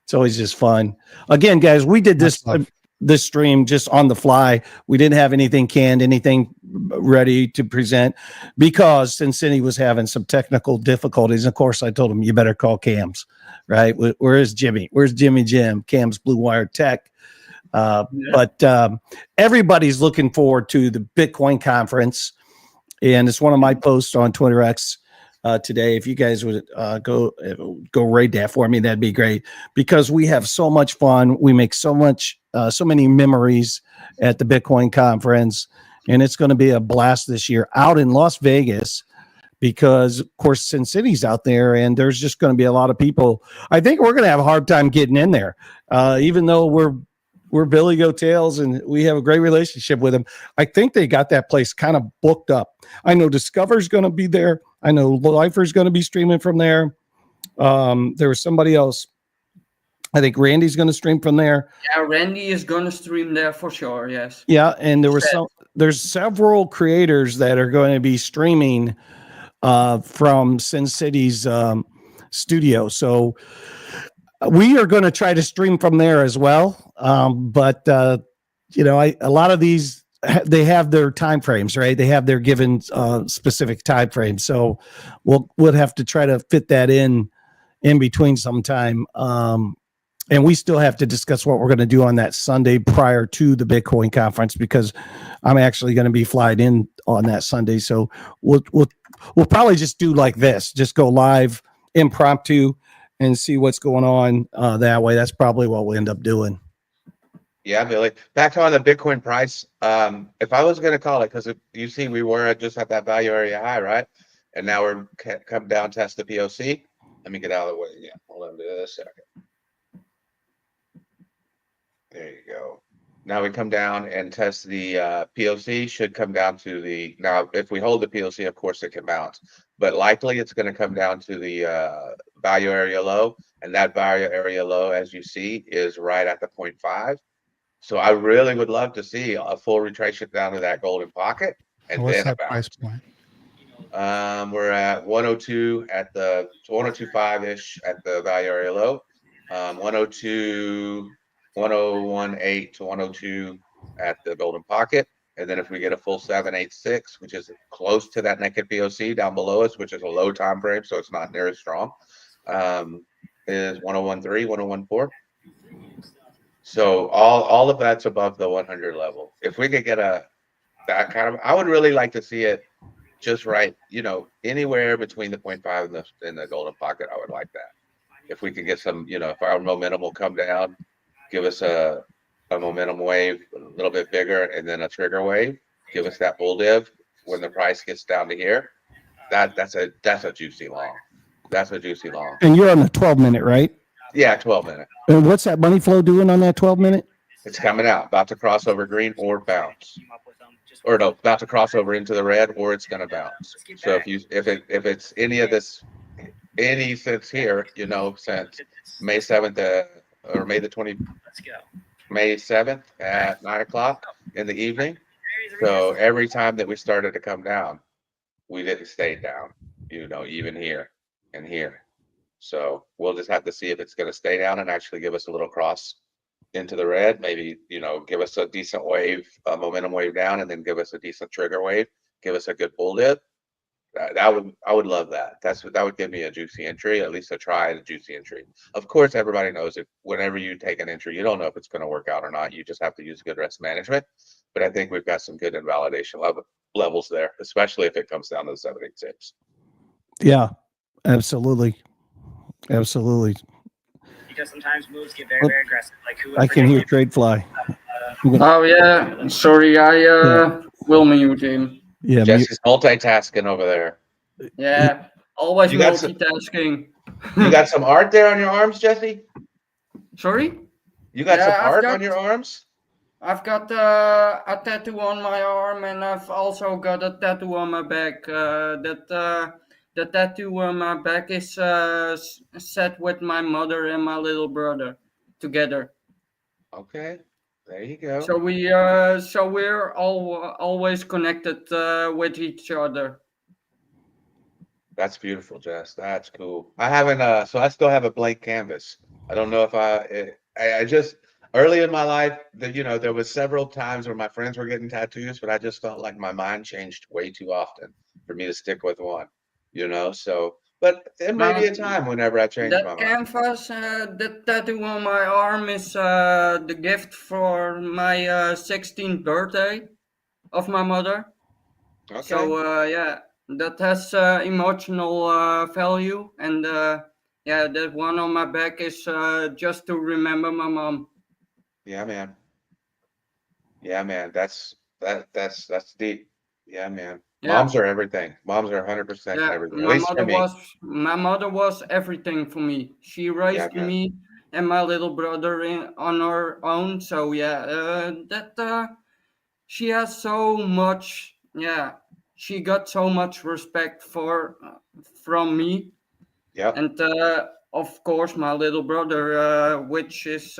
it's always just fun. Again, guys, we did this Much love. this stream just on the fly. We didn't have anything canned, anything ready to present, because Cincinnati was having some technical difficulties. And of course, I told him, you better call Cams, right? Where is Jimmy? Where's Jimmy Jim? Cam's Blue Wire Tech. But everybody's looking forward to the Bitcoin conference, and it's one of my posts on Twitter X today. If you guys would go rate that for me, that'd be great, because we have so much fun. We make so many memories at the Bitcoin conference, and it's going to be a blast this year out in Las Vegas, because of course Cincinnati's out there, and there's just going to be a lot of people. I think we're going to have a hard time getting in there, even though we're Billy Goatales and we have a great relationship with them. I think they got that place kind of booked up. I know Discover's going to be there. I know Lifer's going to be streaming from there. There was somebody else. I think Randy's going to stream from there. Yeah, Randy is gonna stream there for sure. Yes. Yeah, and there's several creators that are going to be streaming from Sin City's studio. So we are going to try to stream from there as well. But a lot of these, they have their time frames, right? They have their given specific time frames. So we'll have to try to fit that in between sometime. And we still have to discuss what we're going to do on that Sunday prior to the Bitcoin conference, because I'm actually going to be flying in on that Sunday. So we'll probably just do like this, just go live impromptu and see what's going on that way. That's probably what we'll end up doing. Yeah, Billy. Back on the Bitcoin price. If I was going to call it, because you see, we were just at that value area high, right? And now we're come down, test the POC. Let me get out of the way. Yeah, hold on a second. There you go. Now we come down and test the POC. Should come down to now if we hold the POC, of course it can bounce, but likely it's going to come down to the value area low, and that value area low, as you see, is right at the 0.5. So I really would love to see a full retracement down to that golden pocket, and What's then a that price bounce. point? We're at 102 at the 102.5-ish at the value area low, 102. 101.8 to 102 at the golden pocket, and then if we get a full 786, which is close to that naked POC down below us, which is a low time frame, so it's not near as strong, is 101.3, 101.4. So all of that's above the 100 level. If we could get that kind of, I would really like to see it just right, anywhere between the 0.5 and the golden pocket. I would like that. If we could get some, if our momentum will come down, give us a momentum wave a little bit bigger, and then a trigger wave, give us that bull div when the price gets down to here. That's a juicy long. That's a juicy long. And you're on the 12-minute, right? Yeah, 12-minute. And what's that money flow doing on that 12-minute? It's coming out, about to cross over green or bounce. Or no, about to cross over into the red, or it's going to bounce. So if it's any since here, since May 7th or May the 20, May 7th at 9 o'clock in the evening. So every time that we started to come down, we didn't stay down, even here and here. So we'll just have to see if it's going to stay down and actually give us a little cross into the red, maybe, give us a decent wave, a momentum wave down, and then give us a decent trigger wave give us a good bull dip, I would love that. That would give me a juicy entry, at least a try at a juicy entry. Of course, everybody knows if whenever you take an entry, you don't know if it's going to work out or not. You just have to use good risk management. But I think we've got some good invalidation levels there, especially if it comes down to the 786. Yeah, absolutely. Absolutely. Because sometimes moves get very, Oh, very aggressive. Like who? I can hear Trade Fly. Oh yeah, sorry, I will mute him. Yeah, Jesse's multitasking over there. Yeah, always You got some- multitasking. You got some art there on your arms, Jesse? Sorry? You got Yeah, some I've art got- on your arms? I've got a tattoo on my arm, and I've also got a tattoo on my back. The tattoo on my back is set with my mother and my little brother together. Okay, there you go. So we're always connected with each other. That's beautiful, Jess. That's cool. I haven't, so I still have a blank canvas. I don't know if I just early in my life that, there was several times where my friends were getting tattoos, but I just felt like my mind changed way too often for me to stick with one, so, but there may be a time whenever I change my That mind. canvas, the tattoo on my arm is the gift for my 16th birthday of my mother. Okay. So yeah, that has emotional value, and yeah, that one on my back is just to remember my mom. Yeah, man. Yeah, man. That's deep. Yeah, man. Yeah. Moms are everything. Moms are 100% Yeah, everything. At least for me. my mother was everything for me. She raised man. me and my little brother on her own. So yeah, she has so much. Yeah, she got so much respect from me, Yep. and of course my little brother, which is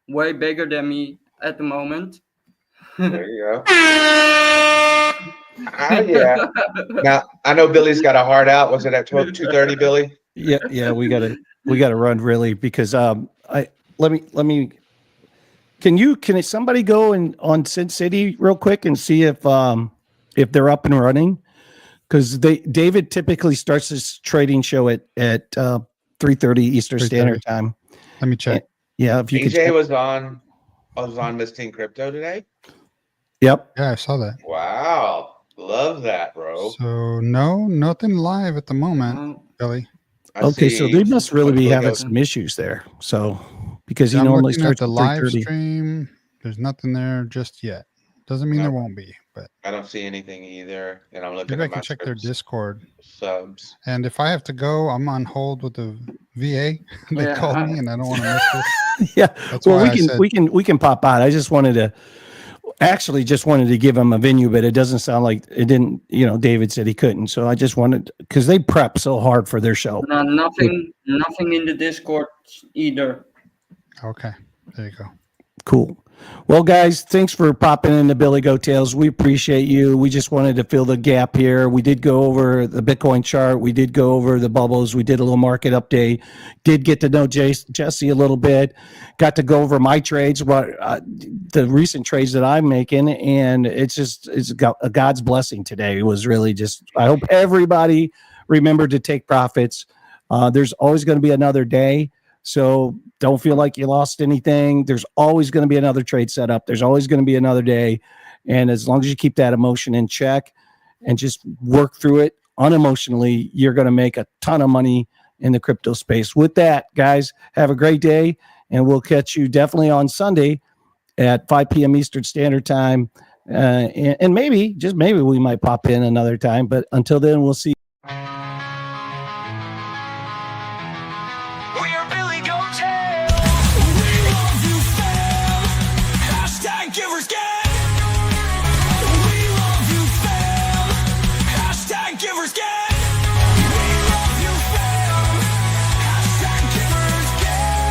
way bigger than me at the moment. There you go. Yeah. Now I know Billy's got a heart out. Was it at 2:30, Billy? yeah, we gotta run really because let me can somebody go on Sin City real quick and see if they're up and running, because David typically starts his trading show at 3:30 Eastern 3:30. Standard Time. Let me check. Yeah, if you could. DJ was on Miss Teen Crypto today. Yep. Yeah, I saw that. Wow. Love that, bro. So no, nothing live at the moment, Billy. I Okay, so see they must really what be Billy having goes- some issues there. So because he I'm normally looking at starts the at live 3:30. stream. There's nothing there just yet. Doesn't mean No. there won't be, but I don't see anything either. And I'm looking maybe I at my can check their Discord. subs. And if I have to go, I'm on hold with the VA. They Yeah. called me, and I don't want to miss this. Yeah. That's Well, why we I can said, we can pop out. I just wanted to give him a venue, but it doesn't sound like it didn't. David said he couldn't, so I just wanted, because they prep so hard for their show. No, nothing in the Discord either. okay, there you go. Cool. Well, guys, thanks for popping into Billy Goat Tales. We appreciate you. We just wanted to fill the gap here. We did go over the Bitcoin chart. We did go over the bubbles. We did a little market update. Did get to know Jesse a little bit. Got to go over my trades, the recent trades that I'm making, and it's a God's blessing today. It was really just. I hope everybody remembered to take profits. There's always going to be another day. So don't feel like you lost anything. There's always going to be another trade set up. There's always going to be another day. And as long as you keep that emotion in check and just work through it unemotionally, you're going to make a ton of money in the crypto space. With that, guys, have a great day. And we'll catch you definitely on Sunday at 5 p.m. Eastern Standard Time. And maybe, just maybe, we might pop in another time. But until then, we'll see. We are Billy Goat Tales. We love you, fam. Hashtag Givers Gang. We love you, fam. Hashtag Givers Gang. We love you, fam. Hashtag Givers Gang.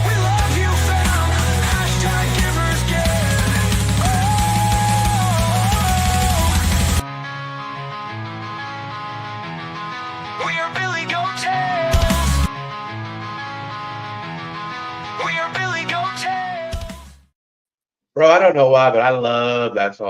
We love you, fam. Hashtag Givers Gang. We are Billy Goat Tales. We are Billy Bro, I don't know why, but I love that song.